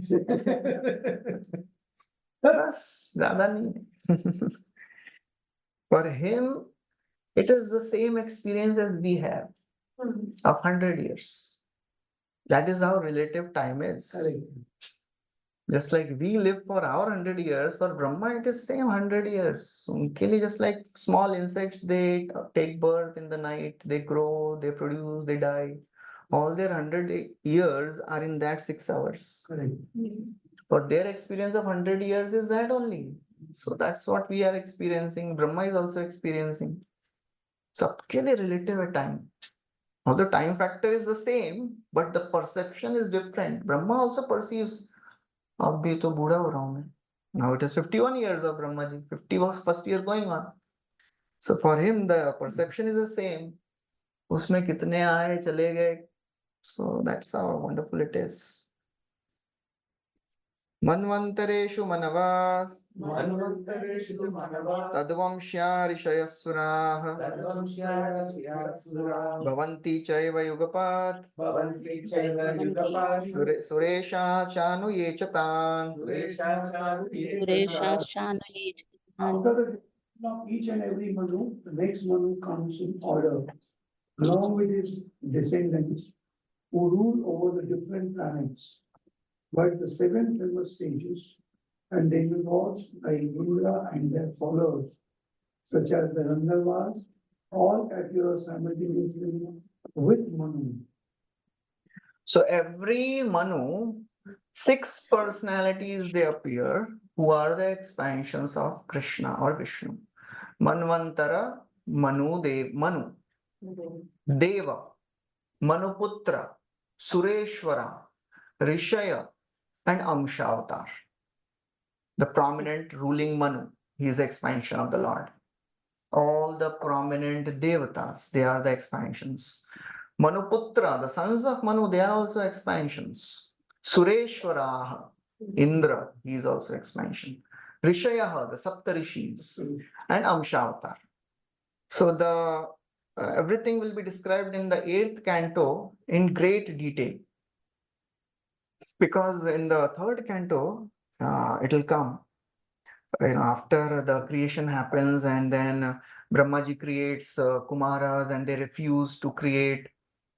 बस ज़्यादा नहीं है. For him, it is the same experience as we have of 100 years. That is how relative time is. Just like we live for our 100 years, for Brahma it is same 100 years. उनके लिए just like small insects, they take birth in the night, they grow, they produce, they die. All their 100 years are in that 6 hours. For their experience of 100 years is that only. So that's what we are experiencing. Brahma is also experiencing. सबके लिए relative है time. Although time factor is the same, but the perception is different. Brahma also perceives, अब भी तो बूढ़ा हो रहा हूँ मैं. Now it is 51 years of Brahma ji. 50 was first year going on. So for him the perception is the same. उसमें कितने आए चले गए. So that's how wonderful it is. मन्वन्तरेषु मनवास् तद्वंश्या ऋषयः भवन्ति चैव युगपात् सुरेशाचानुये च तान्. सुरेशाश्चानुये च After the division of each and every Manu, the next Manu comes in order, along with his descendants, who rule over the different planets. But the 7 famous stages and demigods like Indra and their followers, such as the Gandharvas, all appear simultaneously with Manu. So every Manu, 6 personalities they appear, who are the expansions of Krishna or Vishnu. Manvantara, Manu, Deva, Manuputra, Sureshwara, Rishaya, and Amsha Avatar. The prominent ruling Manu, he is the expansion of the Lord. All the prominent Devatas, they are the expansions. Manuputra, the sons of Manu, they are also expansions. Sureshwara, Indra, he is also expansion. Rishaya, the Saptarishis, and Amsha Avatar. So the everything will be described in the 8th canto in great detail. Because in the 3rd canto, it will come, after the creation happens and then Brahmaji creates Kumaras and they refuse to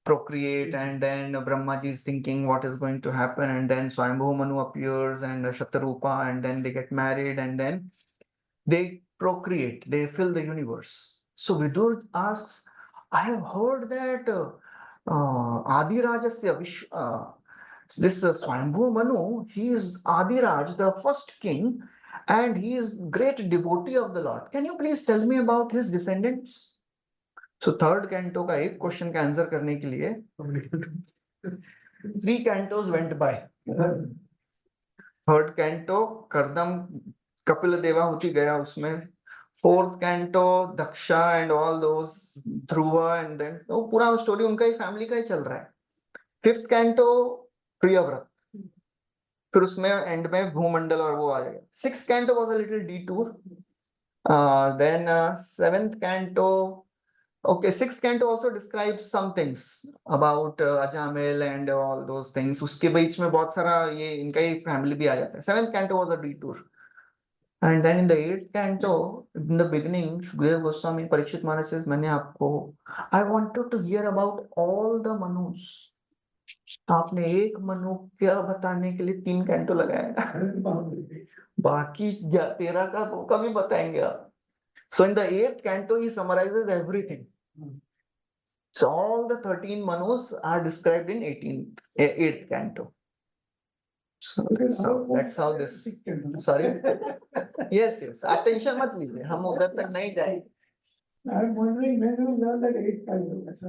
procreate, and then Brahmaji is thinking what is going to happen, and then Swayambhu Manu appears and Shatarupa, and then they get married and then they procreate, they fill the universe. So Vidur asks, I have heard that Adi Rajasya this Swayambhu Manu, he is Adiraj, the first king, and he is great devotee of the Lord. Can you please tell me about his descendants? So 3rd canto का एक question का answer करने के लिए 3 cantos went by. 3rd canto Kardam Kapila Devahuti gaya उसमें. 4th canto Daksha and all those Dhruva, and then पूरा story उनका ही family का ही चल रहा है. 5th canto प्रियव्रत, फिर उसमें एंड में भूमंडल और वो आ जाएगा. 6th canto was a little detour. Then 7th canto, okay, 6th canto also describes some things about Ajamil and all those things. उसके बीच में बहुत सारा ये इनका ही फैमिली भी आ जाता है. 7th canto was a detour. And then in the 8th canto, in the beginning, Shukdev Goswami Parikshit Maharaj says, I wanted to hear about all the Manus. आपने एक मनु क्या बताने के लिए 3 कैंटो लगाया. बाकी 13 का वो कभी बताएंगे आप. So in the 8th canto he summarizes everything. So all the 13 manus are described in 8th canto. So that's how this. Sorry. Yes, yes. Attention mat लीजिए. हम उधर तक नहीं जाएंगे. I'm wondering when you learn that 8 times.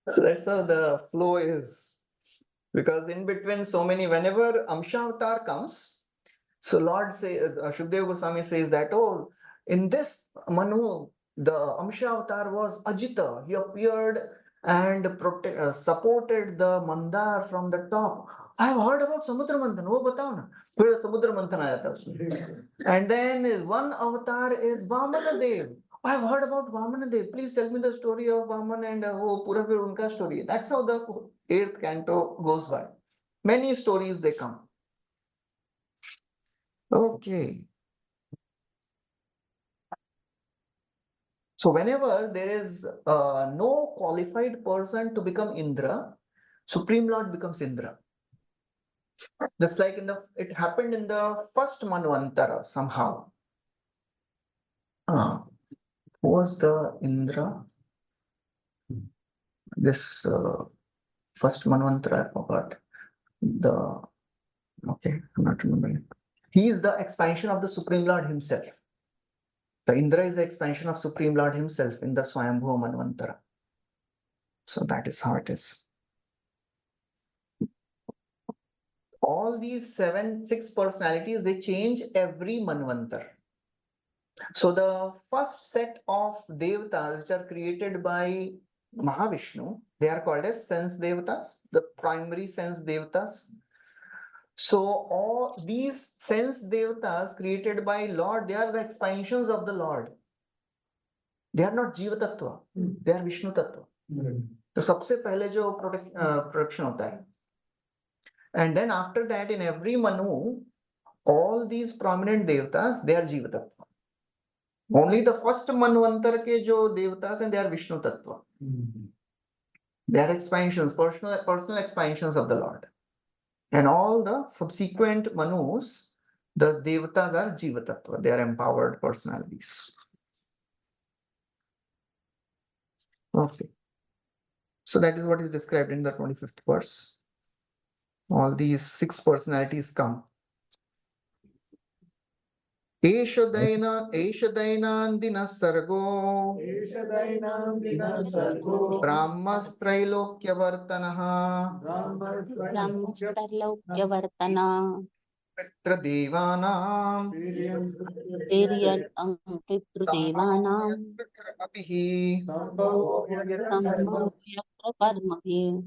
So that's how the flow is. Because in between so many, whenever Amsha Avatar comes, so Lord say, Shukdev Goswami says that, oh, in this Manu, the Amsha Avatar was Ajita. He appeared and supported the Mandar from the top. I have heard about Samudra Manthan. वो बताओ ना. फिर समुद्र मंथन आ जाता है उसमें. And then one avatar is Vamana Dev. I have heard about Vamana Dev. Please tell me the story of Vaman and वो पूरा फिर उनका story. That's how the 8th canto goes by. Many stories they come. Okay. So whenever there is no qualified person to become Indra, Supreme Lord becomes Indra. Just like it happened in the first Manvantara somehow. Who was the Indra? This first Manvantara, I forgot. Okay, I'm not remembering. He is the expansion of the Supreme Lord himself. The Indra is the expansion of Supreme Lord himself in the Swayambhuva Manvantara. So that is how it is. All these 6 personalities, they change every Manvantar. So the first set of Devatas which are created by Mahavishnu, they are called as sense Devatas, the primary sense Devatas. So all these sense Devatas created by Lord, they are the expansions of the Lord. They are not Jiva Tattva, they are Vishnu Tattva. तो सबसे पहले जो production होता है. And then after that, in every Manu, all these prominent devatas, they are Jiva Tattva. Only the first Manvantar ke jo devatas and they are Vishnu Tattva. They are expansions, personal expansions of the Lord. And all the subsequent Manus, the devatas are Jiva Tattva. They are empowered personalities. Okay. So that is what is described in the 25th verse. All these 6 personalities come. एष दैनान्दिनः सर्गो ब्राह्मस्त्रैलोक्यवर्तनः ब्रह्मस्तर्लौक्यवर्तना पितृदेवानां पितृदेवानां संभव्यत्र कर्मभिः.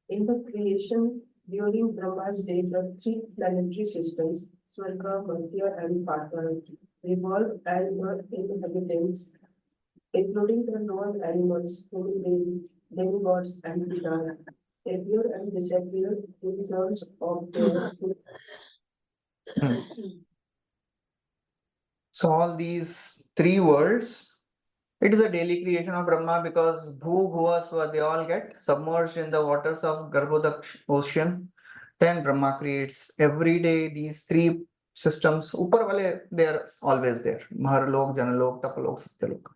In the creation, during Brahma's day, the 3 planetary systems, Swarga, Madhya, and Patal, revolve and the inhabitants, including the non-animals, demigods, and Pitas, appear and disappear in terms of their So all these 3 worlds, it is a daily creation of Brahma because Bhu, Bhuva, Swa, they all get submerged in the waters of Garbhodaksh ocean. Then Brahma creates every day these 3 systems. Upar wale, they are always there. Maharlok, Janalok, Tapalok, Satyalok.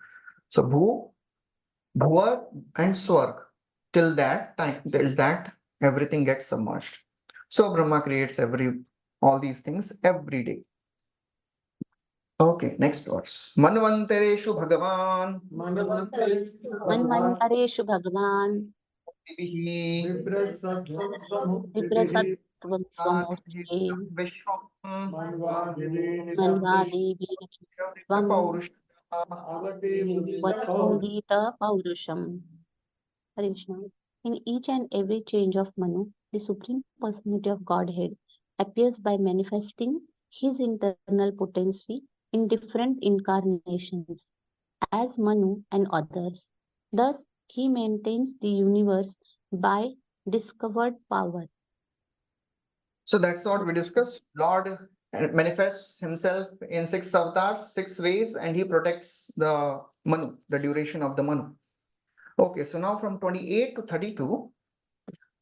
So Bhu, Bhuva, and Swarg. Till that everything gets submerged. So Brahma creates all these things every day. Okay, next verse. Manvantareshu Bhagavan. मन्वन्तरेषु भगवान् बिभ्रसत्त्वं स्वमूर्ते मन्वादिभिः त्वं वदोदित पौरुषम्. Hare Krishna. In each and every change of Manu, the Supreme Personality of Godhead appears by manifesting his internal potency in different incarnations as Manu and others. Thus, he maintains the universe by discovered power. So that's what we discussed. Lord manifests himself in 6 avatars, 6 ways, and he protects the Manu, the duration of the Manu. Okay, so now from 28 to 32,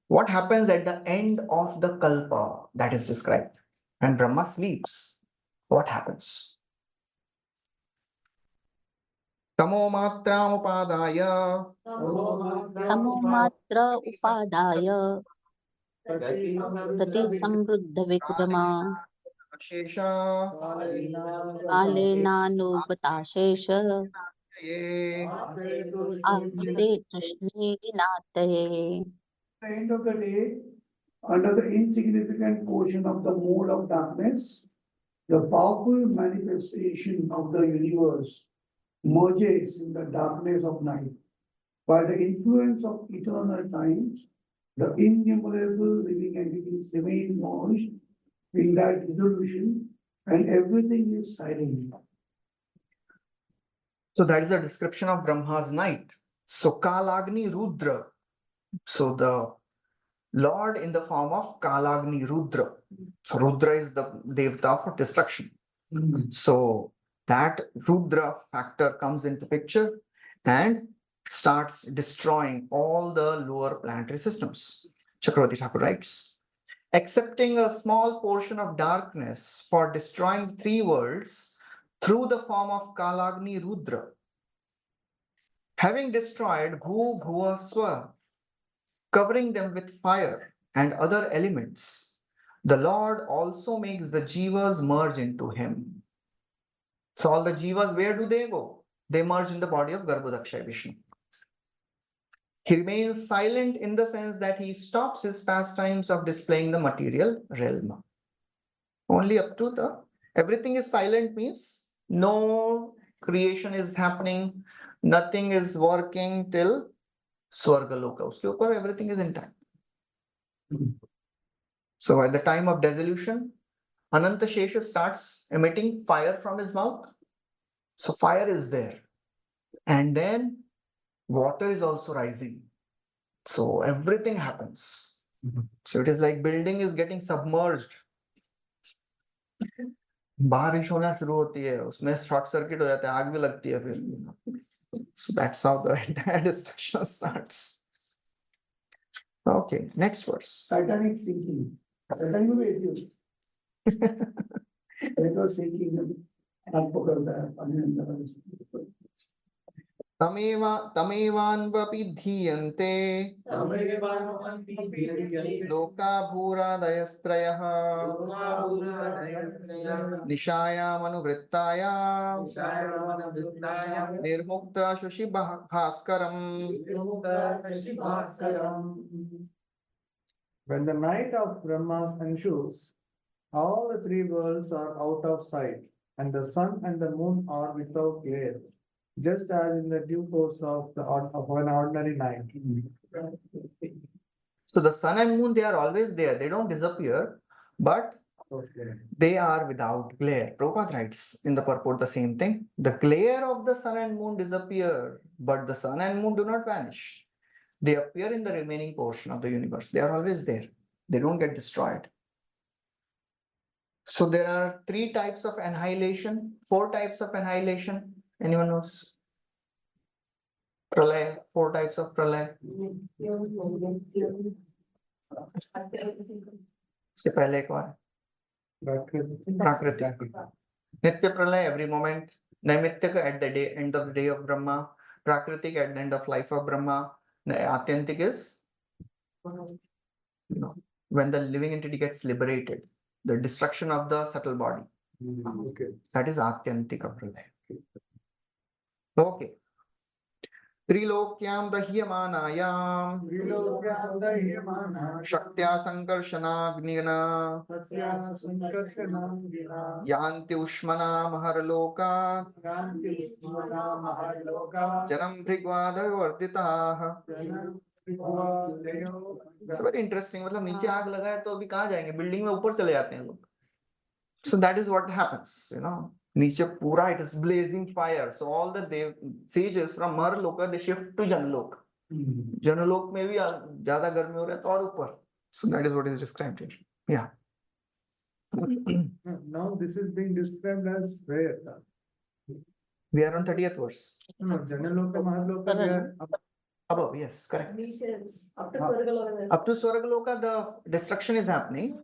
what happens at the end of the Kalpa that is described? When Brahma sleeps, what happens? Tamo matram तमोमात्र उपादाय प्रतिसमृद्धविक्रम Shesha कालेनानुगताशेष Ye. आस्ते तृष्णे विनातये. the end of the day, under the insignificant portion of the mode of darkness, the powerful manifestation of the universe merges in the darkness of night. By the influence of eternal times, the innumerable living entities remain merged in that dissolution, and everything is silent. So that is a description of Brahma's night. So Kalagni Rudra. So the Lord in the form of Kalagni Rudra. So Rudra is the Devata for destruction. So that Rudra factor comes into picture and starts destroying all the lower planetary systems. Chakravarti Thakur writes, accepting a small portion of darkness for destroying three worlds through the form of Kalagni Rudra. Having destroyed Bhu Bhuva Swa, covering them with fire and other elements, the Lord also makes the Jivas merge into him. So all the Jivas, where do they go? They merge in the body of Garbhodaksha Vishnu. He remains silent in the sense that he stops his pastimes of displaying the material realm. Only up to the, everything is silent means no creation is happening, nothing is working till Swargaloka. Uske upar everything is intact. So at the time of dissolution, Ananta Shesha starts emitting fire from his mouth. So fire is there. And then water is also rising. So everything happens. So it is like building is getting submerged. बारिश होना शुरू होती है उसमें short circuit हो जाता है आग भी लगती है फिर so that's how the entire destruction starts. Okay, next verse. Titanic sinking. Titanic में ऐसी होती है। Because sinking आप पकड़ता है पानी अंदर तमेवान्वपि धीयन्ते लोका भूरादयस्त्रयः निशायामनुवृत्तायां निर्मुक्त Shashi भास्करम्. When the night of Brahma's ensues, all the three worlds are out of sight, and the sun and the moon are without glare, just as in the due course of an ordinary night. So the sun and moon, they are always there. They don't disappear, but they are without glare. Prabhupada writes in the purport the same thing. The glare of the sun and moon disappear, but the sun and moon do not vanish. They appear in the remaining portion of the universe. They are always there. They don't get destroyed. So there are three types of annihilation, four types of annihilation. Anyone knows? Pralay, four types of pralay. से पहले एक बार प्राकृतिक नित्य प्रलय every moment, नैमित्तिक at the end of the day of Brahma, प्राकृतिक at the end of life of Brahma, आत्यंतिक is when the living entity gets liberated, the destruction of the subtle body. That is आत्यंतिक प्रलय. Okay. त्रिलोक्यां दह्यमानायां शक्त्या संकर्षणाग्निना यान्ति उष्मना महरलोका जनं भृग्वादवर्दिताः. Very interesting. मतलब नीचे आग लगा है तो अभी कहाँ जाएंगे, बिल्डिंग में ऊपर चले जाते हैं लोग. So that is what happens, नीचे पूरा it is blazing fire. So all the sages from Marloka they shift to Janlok. Janlok में भी ज्यादा गर्मी हो रहा है तो और ऊपर. So that is what is described here. Yeah. Now this is being described as where? We are on 30th verse. No, Janaloka, Mahaloka, we are Above, yes, correct. Up to Swargaloka. Up to Swargaloka, the destruction is happening.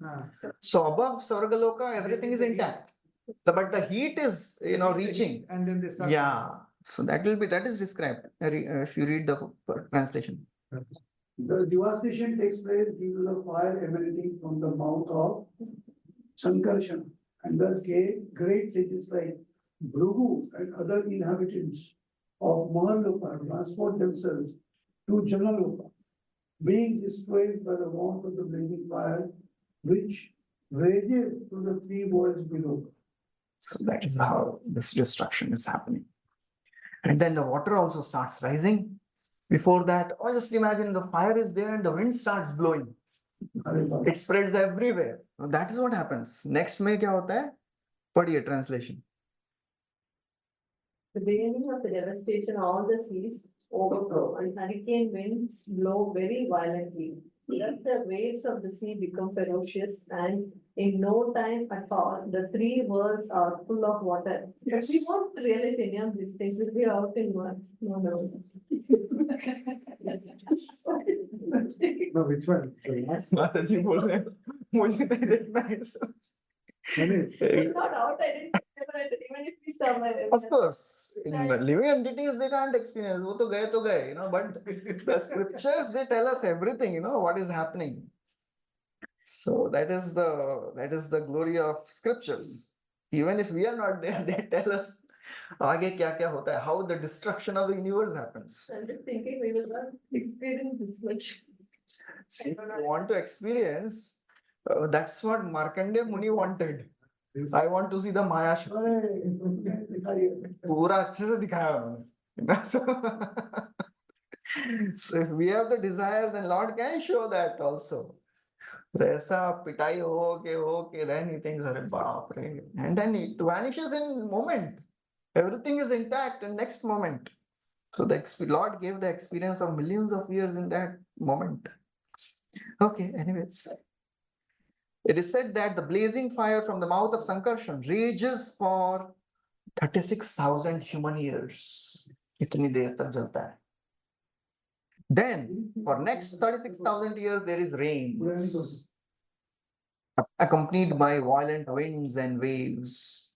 So above Swargaloka, everything is intact. But the heat is, reaching. And then they start. Yeah. So that is described if you read the translation. The devastation takes place due to the fire emanating from the mouth of Sankarshan, and thus great sages like Bhrugu and other inhabitants of Mahalloka transport themselves to Janaloka, being destroyed by the warmth of the blazing fire, which rages through the three worlds below. So that is how this destruction is happening. And then the water also starts rising. Before that, or just imagine the fire is there and the wind starts blowing. It spreads everywhere. Now that is what happens. Next में क्या होता है? पढ़िए translation. The beginning of the devastation, all the seas overflow and hurricane winds blow very violently. Thus the waves of the sea become ferocious, and in no time at all, the three worlds are full of water. Yes. We won't really any of these things will be out in one. No. No, which one? माताजी बोल रहे हैं, मुझे नहीं देखना है सब. It's not out, I didn't remember it, even if we somewhere. Of course, in living entities they can't experience. वो तो गए, you know. But the scriptures they tell us everything, you know, what is happening. So that is the glory of scriptures. Even if we are not there, they tell us आगे क्या होता है, how the destruction of the universe happens. I'm just thinking we will not experience this much. See, if you want to experience, that's what Markandeya Muni wanted. I want to see the Maya Shakti. पूरा अच्छे से दिखाया उन्होंने. So if we have the desire, then Lord can show that also. ऐसा पिटाई हो के then he thinks, अरे बाप रे, and then it vanishes in moment. Everything is intact in next moment. So the Lord gave the experience of millions of years in that moment. Okay, anyways. It is said that the blazing fire from the mouth of Sankarshan rages for 36,000 human years. इतनी देर तक जलता है. Then, for next 36,000 years, there is rain, accompanied by violent winds and waves.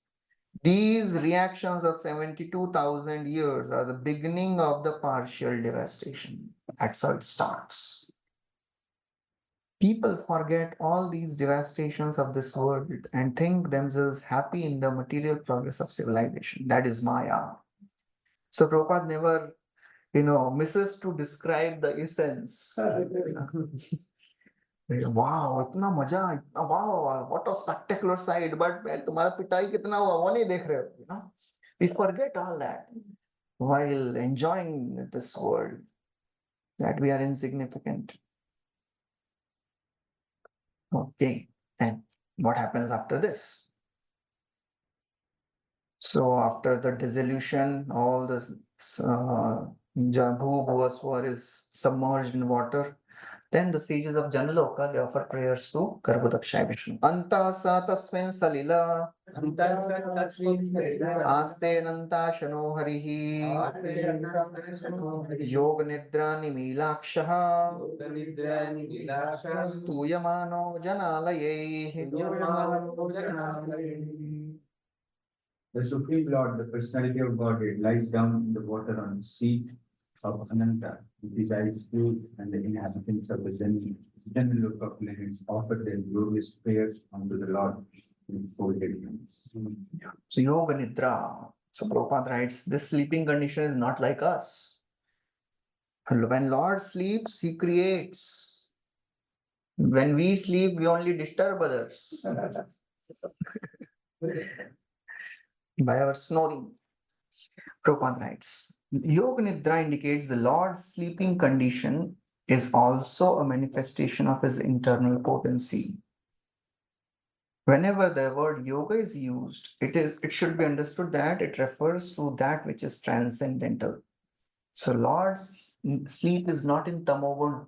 These reactions of 72,000 years are the beginning of the partial devastation. That's how it starts. People forget all these devastations of this world and think themselves happy in the material progress of civilization. That is Maya. So Prabhupada never, misses to describe the essence. Wow, इतना मजा, wow, what a spectacular sight, but तुम्हारा पिटाई कितना हुआ वो नहीं देख रहे हो, We forget all that while enjoying this world, that we are insignificant. Okay, then what happens after this? So after the dissolution, all the Bhuvaswar is submerged in water. Then the sages of Janaloka, they offer prayers to Garbhodakshaya Vishnu. Anta sa tasmin salila aste nanta shano harihi yog nidra nimilakshaha stuyamano janalaye. The Supreme Lord, the personality of Godhead, lies down in the water on the seat of Ananta, with his eyes closed, and the inhabitants of the Janaloka planets offer their glorious prayers unto the Lord with folded hands. So Yoga Nidra. So Prabhupada writes, this sleeping condition is not like us. When Lord sleeps, he creates. When we sleep, we only disturb others by our snoring. Prabhupada writes, Yoga Nidra indicates the Lord's sleeping condition is also a manifestation of his internal potency. Whenever the word yoga is used, it should be understood that it refers to that which is transcendental. So Lord's sleep is not in Tamogun.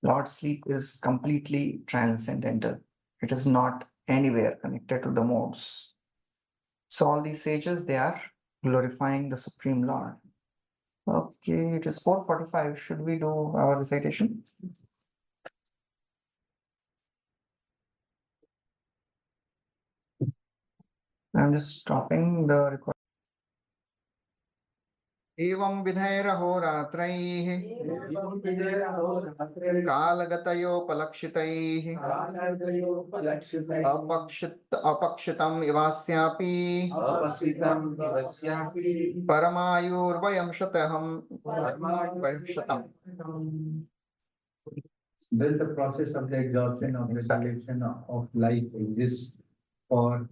Lord's sleep is completely transcendental. It is not anywhere connected to the modes. So all these sages, they are glorifying the Supreme Lord. Okay, it is 4:45. Should we do our recitation? I'm just stopping the recording. एवं विधैरहोरात्रैः कालगतयोपलक्षितैः अपक्षितम् इवास्यापि परमायुर्वयं शतम्. Then the process of the exhaustion of the selection of life exists for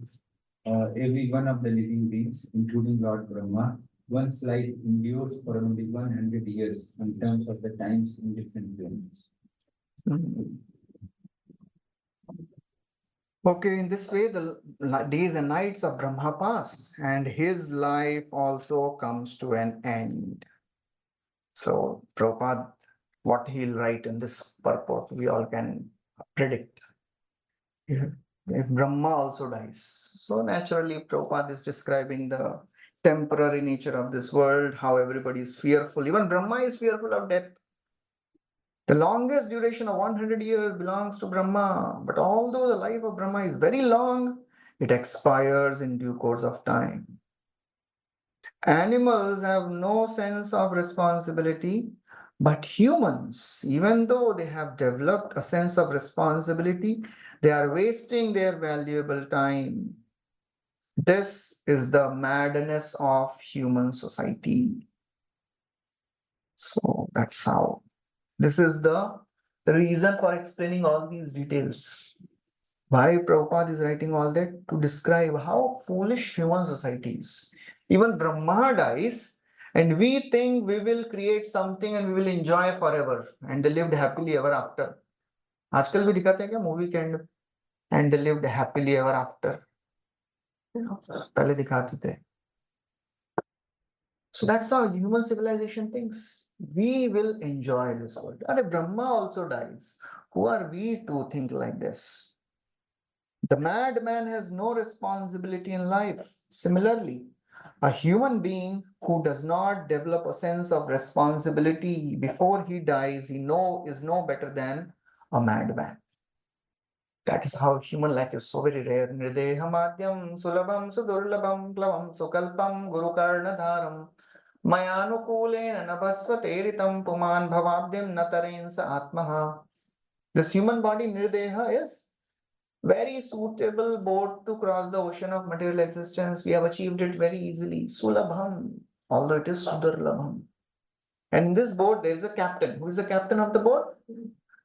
every one of the living beings, including Lord Brahma. One's life endures for only 100 years in terms of the times in different planes. Okay, in this way, the days and nights of Brahma pass, and his life also comes to an end. So, Prabhupada, what he'll write in this purport, we all can predict. If Brahma also dies. So, naturally, Prabhupada is describing the temporary nature of this world, how everybody is fearful. Even Brahma is fearful of death. The longest duration of 100 years belongs to Brahma, but although the life of Brahma is very long, it expires in due course of time. Animals have no sense of responsibility, but humans, even though they have developed a sense of responsibility, they are wasting their valuable time. This is the madness of human society. So that's how. This is the reason for explaining all these details. Why Prabhupada is writing all that? To describe how foolish human society is. Even Brahma dies, and we think we will create something and we will enjoy forever, and they lived happily ever after. आजकल भी दिखाते हैं क्या movie के and and they lived happily ever after. पहले दिखाते थे. So that's how human civilization thinks. We will enjoy this world. And Brahma also dies. Who are we to think like this? The madman has no responsibility in life. Similarly, a human being who does not develop a sense of responsibility before he dies, is no better than a madman. That is how human life is so very rare. Nridehamatyam sulabham sudurlabham plavam sukalpam gurukarnadharam mayanukulena nabhasvateritam puman bhavabdim natarensa atmaha. This human body, Nirdeha, is very suitable boat to cross the ocean of material existence. We have achieved it very easily. Sulabham, although it is Sudurlabham. And in this boat, there is a captain. Who is the captain of the boat?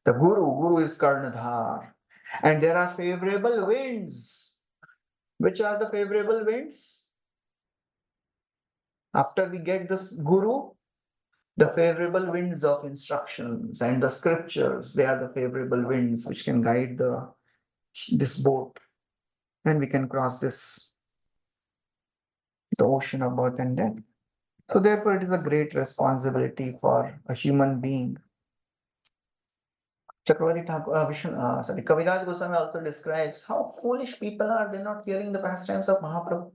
The Guru. Guru is Karnadhar. And there are favorable winds. Which are the favorable winds? After we get this Guru, the favorable winds of instructions and the scriptures, they are the favorable winds which can guide this boat. And we can cross the ocean of birth and death. So therefore, it is a great responsibility for a human being. Chakravarti Kaviraj Goswami also describes how foolish people are. They're not hearing the pastimes of Mahaprabhu.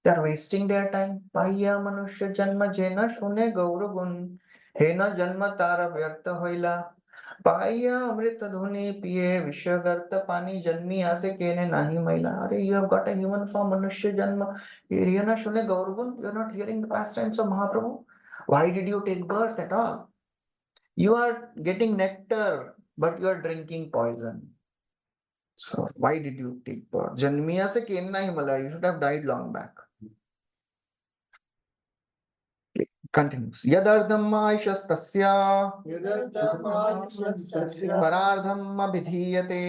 They are wasting their time. Paya manushya janma jena shune gauru gun hena janma tara vyartha hoila. Paya amrita dhuni piye vishwagartha pani janmi ase kene nahi maila. Are you have got a human form manushya janma. Hena shune gauru gun. You are not hearing the pastimes of Mahaprabhu. Why did you take birth at all? You are getting nectar, but you are drinking poison. So why did you take birth? Janmiya se kenna Himalaya. You should have died long back. Continues. Yadardham aishastasya parardham abhidhiyate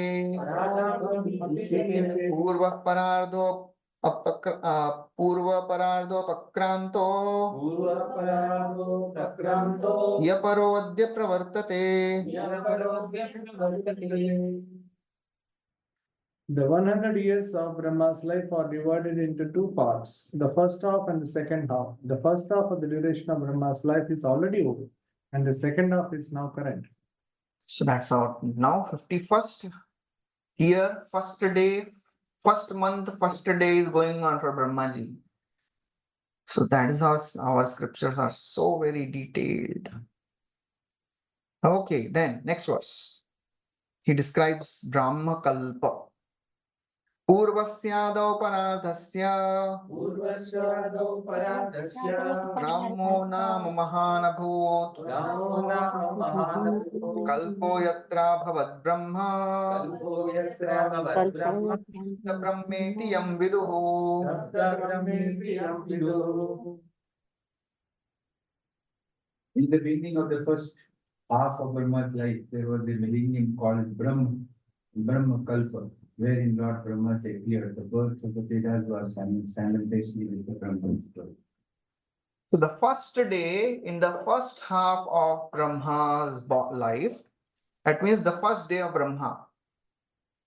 purva parardho purva parardho pakranto yaparodya pravartate. The 100 years of Brahma's life are divided into two parts, the first half and the second half. The first half of the duration of Brahma's life is already over, and the second half is now current. So that's out now 51st year, first day, first month, first day is going on for Brahmaji. So that is how our scriptures are so very detailed. Okay, then next verse. He describes Brahma Kalpa. पूर्वस्यादौ परार्धस्य पूर्वस्यादौ परार्धस्य Brahmo नाम महान् अभूत् रामो नाम महानभूत् कल्पो यत्राभवत् ब्रह्म कल्पो यत्राभवद्ब्रह्म ब्रह्मेति यं विदुः। शब्दब्रह्मेति यं विदुः. In the beginning of the first half of Brahma's life, there was a millennium called Brahma Kalpa, wherein Lord Brahma appeared. The birth of the Vedas was simultaneously with the Brahma story. So the first day in the first half of Brahma's life, that means the first day of Brahma,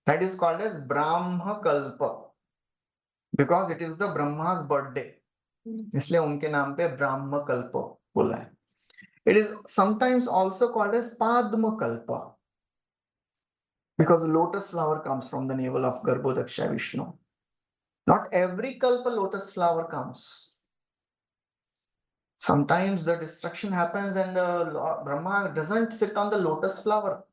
that is called as Brahma Kalpa, because it is the Brahma's birthday. इसलिए उनके नाम पे ब्राह्म कल्प बोला है. It is sometimes also called as Padma Kalpa, because lotus flower comes from the navel of Garbhodaksha Vishnu. Not every kalpa lotus flower comes. Sometimes the destruction happens and Brahma doesn't sit on the lotus flower.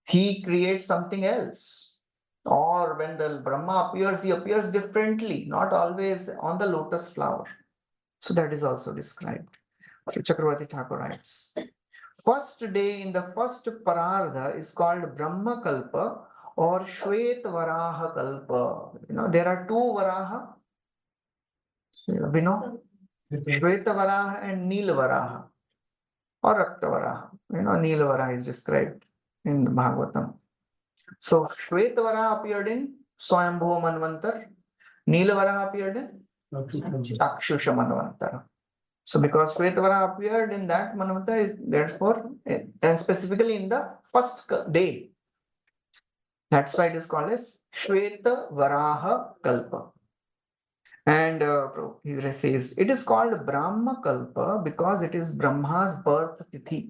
He creates something else. Or when the Brahma appears, he appears differently, not always on the lotus flower. So that is also described. Chakravarti Thakur writes, first day in the first parardha is called Brahma Kalpa or Shwet Varaha Kalpa. There are two Varaha. We know Shweta Varaha and Nila Varaha or Rakta Varaha. Nila Varaha is described in the Bhagavatam. So Shweta Varaha appeared in Swayambhuva Manvantar. Nila Varaha appeared in Chakshusha Manvantar. So because Shvetavara appeared in that Manvanta, therefore, and specifically in the first day, that's why it is called as Shvetavaraha Kalpa. And he says, it is called Brahma Kalpa because it is Brahma's birth tithi.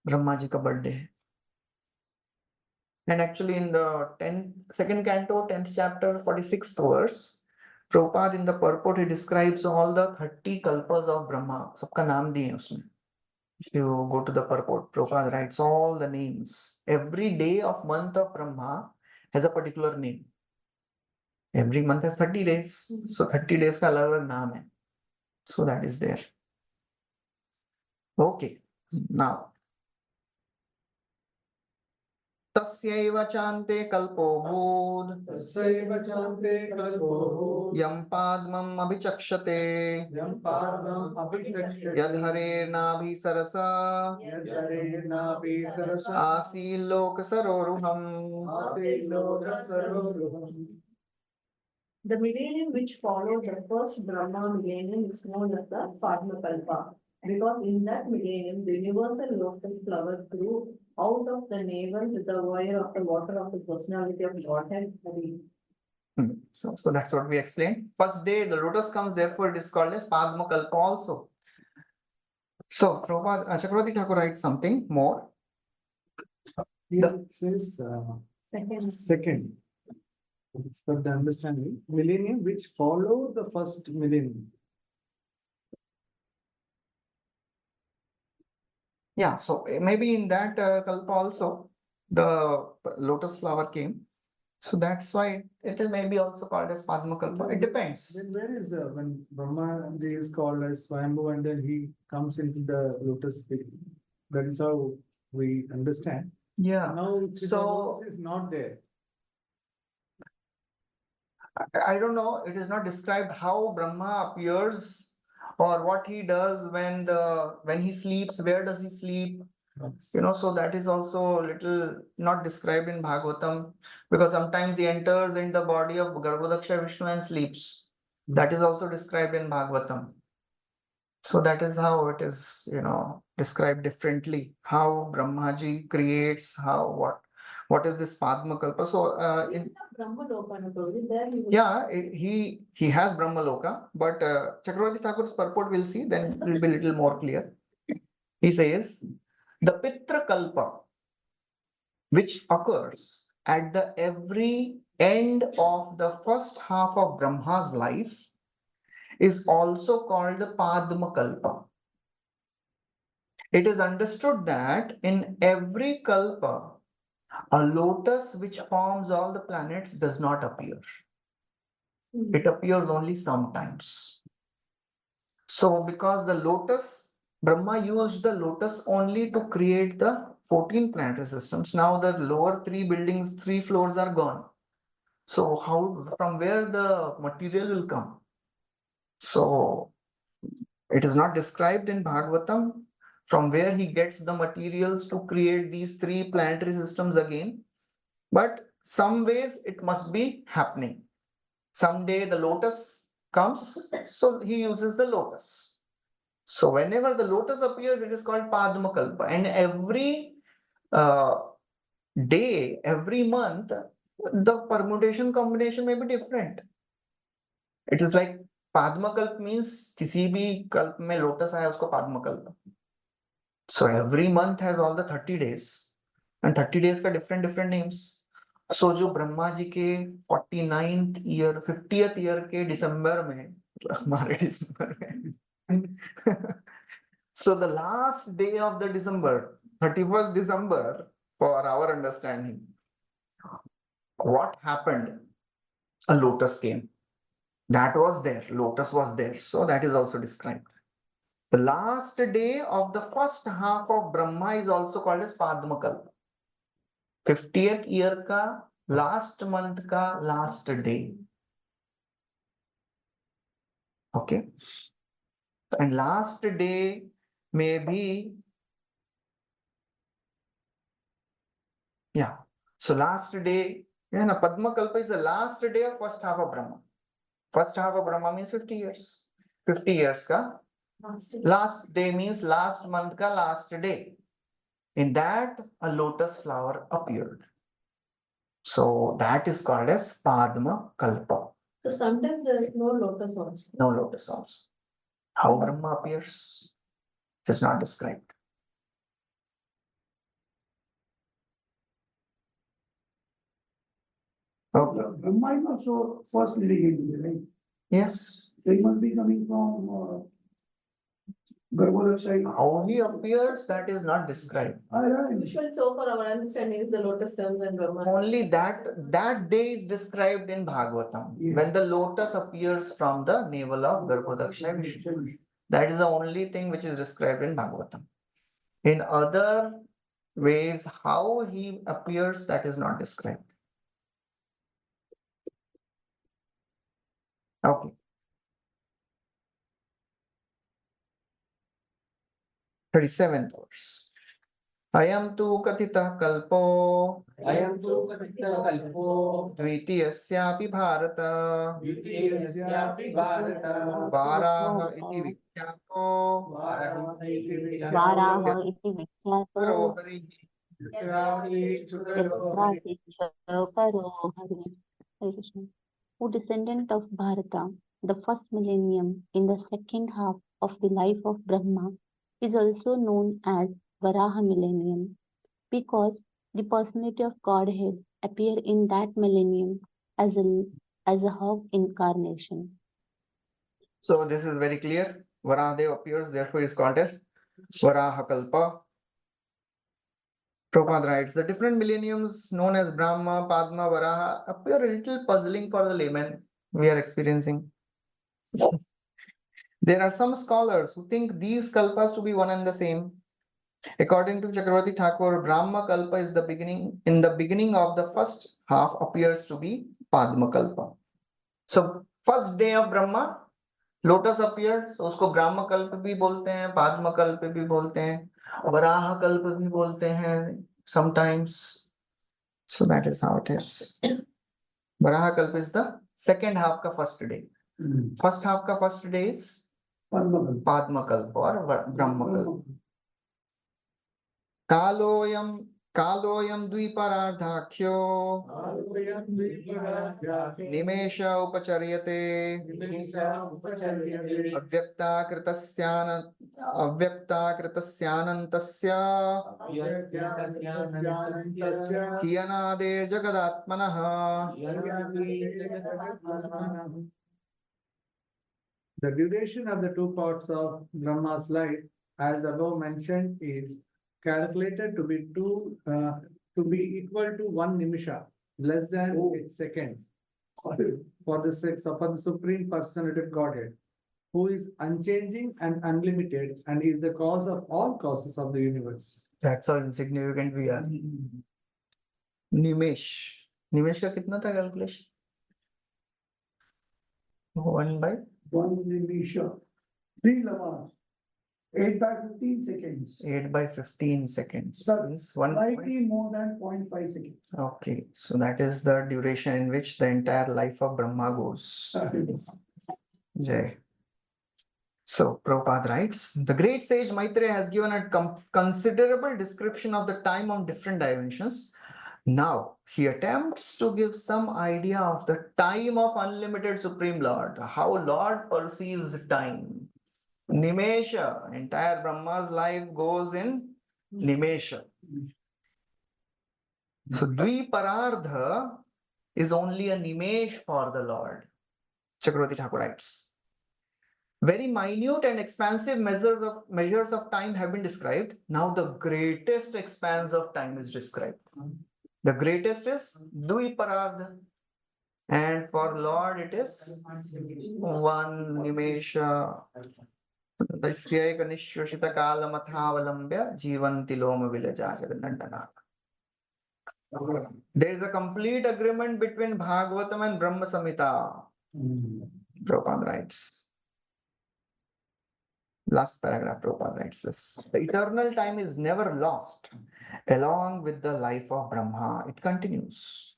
Brahma ji ka birthday. And actually in the second canto, 10th chapter, 46th verse, Prabhupada in the purport, he describes all the 30 kalpas of Brahma. Sabka naam diye usme. If you go to the purport, Prabhupada writes all the names. Every day of month of Brahma has a particular name. Every month has 30 days. So 30 days ka alag naam hai. So that is there. Okay. Now. तस्यैव चान्ते कल्पो भूद् तस्यैव चान्ते कल्पो भूत् यं पाद्मम् अभिचक्षते यं पादम् अभिचक्षते यद्धरेर्नाभिसरसा यद्धरेर्नाभिसरसा आसील्लोकसरोरुहम्. आसील्लोकसरोरुहम्. The millennium which followed the first Brahma millennium is known as the Padma Kalpa, because in that millennium the universal lotus flower grew out of the navel reservoir of the water of the personality of Godhead. So that's what we explained. First day the lotus comes, therefore it is called as Padma Kalpa also. So Prabhupada, Chakravarti Thakur writes something more. Here it says second. It's for the understanding. Millennium which followed the first millennium. Yeah, so maybe in that Kalpa also the lotus flower came. So that's why it is maybe also called as Padma Kalpa. It depends. Then where is when Brahma is called as Swayambhu and then he comes into the lotus pit? That is how we understand. Yeah. Now So is not there. I don't know. It is not described how Brahma appears or what he does when he sleeps. Where does he sleep? So that is also little not described in Bhagavatam, because sometimes he enters in the body of Garbhodaksha Vishnu and sleeps. That is also described in Bhagavatam. So that is how it is, described differently. How Brahmaji creates, what is this Padma Kalpa? So he has Brahma Loka, but Chakravarti Thakur's purport we'll see, then it will be a little more clear. He says, the Pitra Kalpa, which occurs at the every end of the first half of Brahma's life, is also called the Padma Kalpa. It is understood that in every Kalpa, A lotus which forms all the planets does not appear. It appears only sometimes. So because the lotus, Brahma used the lotus only to create the 14 planetary systems. Now the lower 3 buildings, 3 floors are gone. So how, from where the material will come? So it is not described in Bhagavatam from where he gets the materials to create these 3 planetary systems again. But some ways it must be happening. Someday the lotus comes, so he uses the lotus. So whenever the lotus appears, it is called Padmakalpa. And every day, every month, the permutation combination may be different. It is like Padmakalp means किसी भी कल्प में lotus आया उसको Padmakalpa. So every month has all the 30 days. And 30 days का different names. So जो ब्रह्मा जी के 49th year, 50th year के दिसंबर में, हमारे दिसंबर में, so the last day of the December, 31st December, for our understanding, what happened? A lotus came. That was there, lotus was there. So that is also described. The last day of the first half of Brahma is also called as Padmakalpa. 50th year ka last month ka last day. Okay. And last day may be, yeah. So last day, yeah, na Padmakalpa is the last day of first half of Brahma. First half of Brahma means 50 years. 50 years ka last day means last month ka last day. In that, a lotus flower appeared. So that is called as Padma Kalpa. So sometimes there is no lotus also. No lotus also. How Brahma appears is not described. Okay. Brahma is also first living entity, right? Yes. They must be coming from Garbhodak side. How he appears, that is not described. Usually, so for our understanding is the lotus terms and Brahma. Only that day is described in Bhagavatam. Yes. When the lotus appears from the navel of Garbhodaksha Vishnu. That is the only thing which is described in Bhagavatam. In other ways, how he appears, that is not described. Okay. 37th verse. Ayam tu kathitah kalpo Ayam tu katita kalpo dvitiyasyapi bharata dvitiyasyapi bharata varaha iti vikhyato Varaha iti vikhyato parohari. Yatrati Parohari. Hare Krishna. Who descendant of Bharata, the first millennium in the second half of the life of Brahma, is also known as Varaha millennium because the personality of Godhead appear in that millennium as a hog incarnation. So this is very clear. Varahadev appears, therefore is called as Varaha Kalpa. Prabhupada writes, the different millenniums known as Brahma, Padma, Varaha appear a little puzzling for the layman we are experiencing. There are some scholars who think these kalpas to be one and the same. According to Chakravarti Thakur, Brahma Kalpa is the beginning, in the beginning of the first half appears to be Padma Kalpa. So first day of Brahma, lotus appeared, so उसको Brahma Kalpa भी बोलते हैं, Padma Kalpa भी बोलते हैं, Varaha Kalpa भी बोलते हैं sometimes. So that is how it is. Varaha Kalpa is the second half का first day. First half का first day is Padma Kalpa or Brahma Kalpa. कालोऽयं द्विपरार्धाख्यो Nimesh उपचर्यते अव्यक्ताकृतस्यानन्तस्य कियनादेर्जगदात्मनः. The duration of the 2 parts of Brahma's life, as above mentioned, is calculated to be to be equal to 1 nimisha, less than a second. For the Supreme Personality of Godhead, who is unchanging and unlimited and is the cause of all causes of the universe. That's how insignificant we are. निमेश निमेश का कितना था calculation 1/? 1 nimisha. 3 lamas. 8 by 15 seconds. 8 by 15 seconds. Sir, Means 1. Slightly more than 0.5 seconds. Okay, so that is the duration in which the entire life of Brahma goes. Jai. So Prabhupada writes, the great sage Maitreya has given a considerable description of the time on different dimensions. Now he attempts to give some idea of the time of unlimited Supreme Lord, how Lord perceives time. Nimesha, entire Brahma's life goes in Nimesha. So Dviparardha is only a Nimesh for the Lord. Chakravarti Thakur writes. Very minute and expansive measures of time have been described. Now the greatest expanse of time is described. The greatest is Dviparardha. And for Lord it is 1 Nimesha. There is a complete agreement between Bhagavatam and Brahma Samhita. Prabhupada writes. Last paragraph, Prabhupada writes this. The eternal time is never lost along with the life of Brahma. It continues.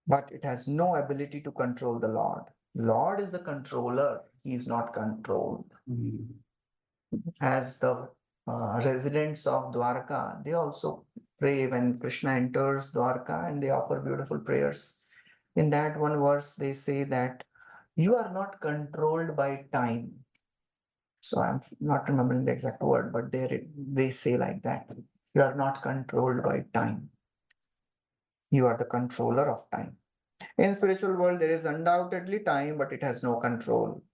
But it has no ability to control the Lord. Lord is the controller. He is not controlled. As the residents of Dwarka, they also pray when Krishna enters Dwarka and they offer beautiful prayers. In that one verse, they say that you are not controlled by time. So I'm not remembering the exact word, but they say like that. You are not controlled by time. You are the controller of time. In spiritual world, there is undoubtedly time, but it has no control.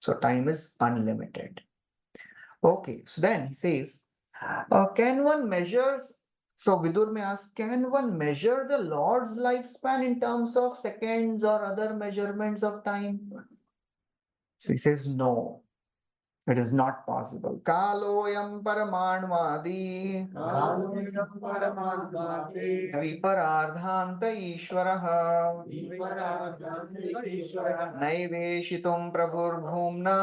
So time is unlimited. Okay, so then he says, can one measure, so Vidur may ask, can one measure the Lord's lifespan in terms of seconds or other measurements of time? So he says, no. It is not possible. Kaloyam paramanvadi. Kaloyam paramanvadi. Viparardhanta Ishvaraha. Viparardhanta Ishvaraha. Naiveshitum prabhurbhumna.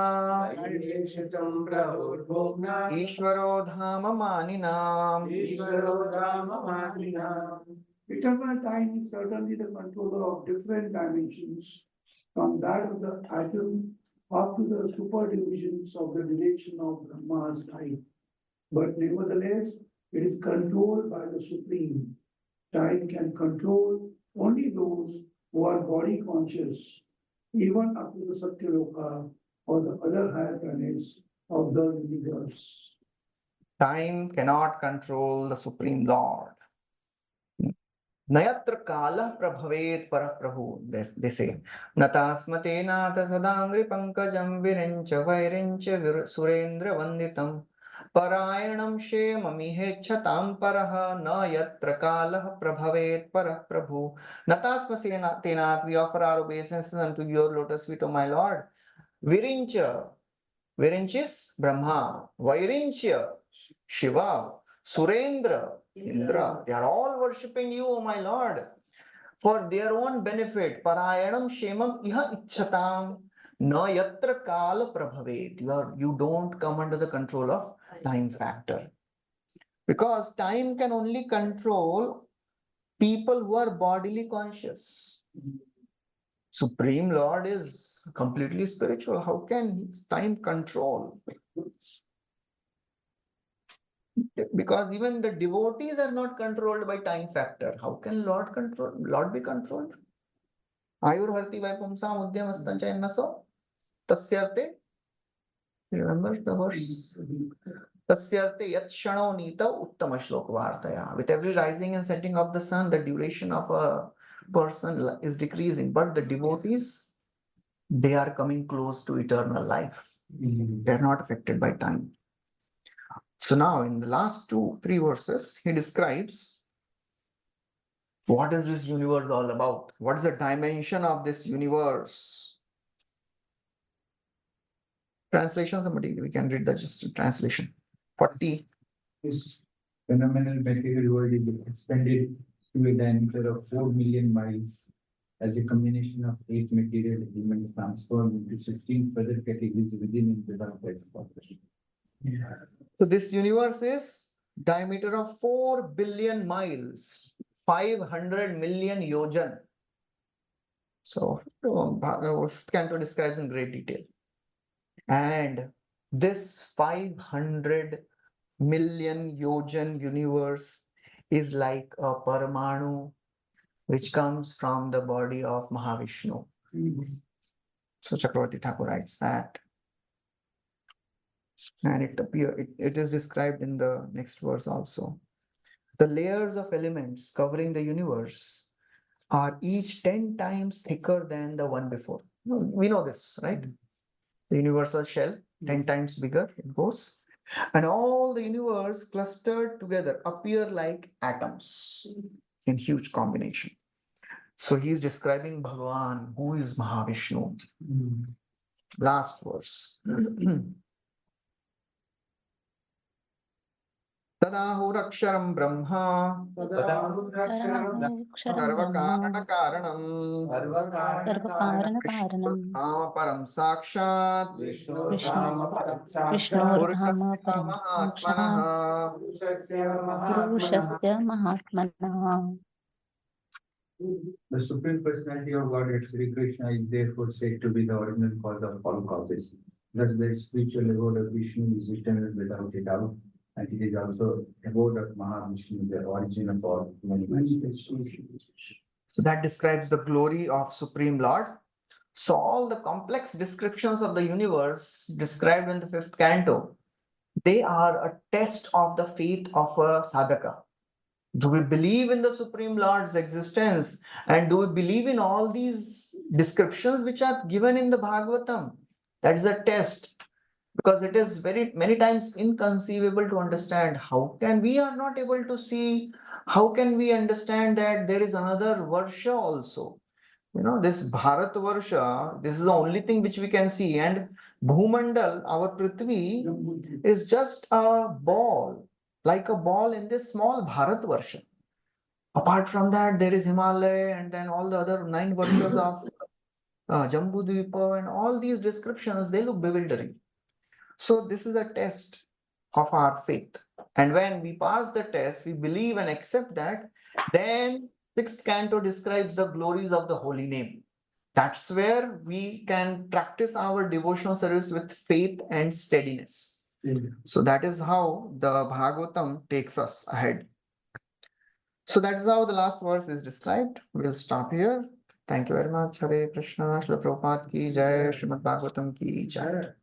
Naiveshitum prabhurbhumna. Ishvaro dhama maninam. Ishvaro dhama maninam. Eternal time is certainly the controller of different dimensions, from that of the atom up to the super divisions of the duration of Brahma's time. But nevertheless, it is controlled by the Supreme. Time can control only those who are body conscious, even up to the Satyaloka or the other higher planets of the universe. Time cannot control the Supreme Lord. Nayatra kala prabhavet paraprabhu, they say. Natasmate nata sadangri pankajam virencha vairencha surendra vanditam. Parayanam shemamihechatam paraha na yatra kala prabhavet paraprabhu. Natasmate tenat, we offer our obeisances unto your lotus feet, O my Lord. Virincha, Virincha is Brahma. Vairincha, Shiva. Surendra, Indra, they are all worshipping you, O my Lord, for their own benefit. Parayanam shemam iha ichhatam na yatra kala prabhavet. You don't come under the control of time factor. Because time can only control people who are bodily conscious. Supreme Lord is completely spiritual. How can his time control? Because even the devotees are not controlled by time factor. How can Lord be controlled? Ayurharti Vaipumsam Uddhyamastan Chayannaso Tasyarte. Remember the verse? Tasyarte Yat Shano Nita Uttama Shlok Vartaya. With every rising and setting of the sun, the duration of a person is decreasing. But the devotees, they are coming close to eternal life. They are not affected by time. So now in the last 2-3 verses, he describes What is this universe all about? What is the dimension of this universe? Translation, somebody, we can read the just translation. 40. This phenomenal material world is expanded to a diameter of 4 million miles as a combination of 8 material elements transformed into 16 further categories within and without that population. So this universe is diameter of 4 billion miles, 500 million yojan. So Canto describes in great detail. And this 500 million yojan universe is like a Paramanu which comes from the body of Mahavishnu. So Chakravarti Thakur writes that. And it is described in the next verse also. The layers of elements covering the universe are each 10 times thicker than the one before. We know this, right? The universal shell, 10 times bigger it goes. And all the universe clustered together appear like atoms in huge combination. So he is describing Bhagavan, who is Mahavishnu. Last verse. Tadahuraksharam Brahma Sarvakaranakaranam सर्वकारणकारणं Param Sakshat विष्णोर्धाम परं साक्षात् पुरुषस्य महात्मनः. The Supreme Personality of Godhead, Sri Krishna, is therefore said to be the original cause of all causes. Thus, the spiritual abode of Vishnu is eternal without a doubt, and it is also abode of Mahavishnu, the origin of all manifestations. So that describes the glory of Supreme Lord. So all the complex descriptions of the universe described in the 5th canto, they are a test of the faith of a sadhaka. Do we believe in the Supreme Lord's existence? And do we believe in all these descriptions which are given in the Bhagavatam? That is a test, because it is very many times inconceivable to understand. How can we are not able to see? How can we understand that there is another Varsha also? This Bharat Varsha, this is the only thing which we can see. And Bhumandal, our Prithvi, is just a ball, like a ball in this small Bharat Varsha. Apart from that, there is Himalaya and then all the other 9 Varshas of Jambudvipa, and all these descriptions, they look bewildering. So this is a test of our faith. And when we pass the test, we believe and accept that, then 6th canto describes the glories of the holy name. That's where we can practice our devotional service with faith and steadiness. So that is how the Bhagavatam takes us ahead. So that is how the last verse is described. We'll stop here. Thank you very much. Hare Krishna. Srila Prabhupada ki jai. Srimad Bhagavatam ki jai.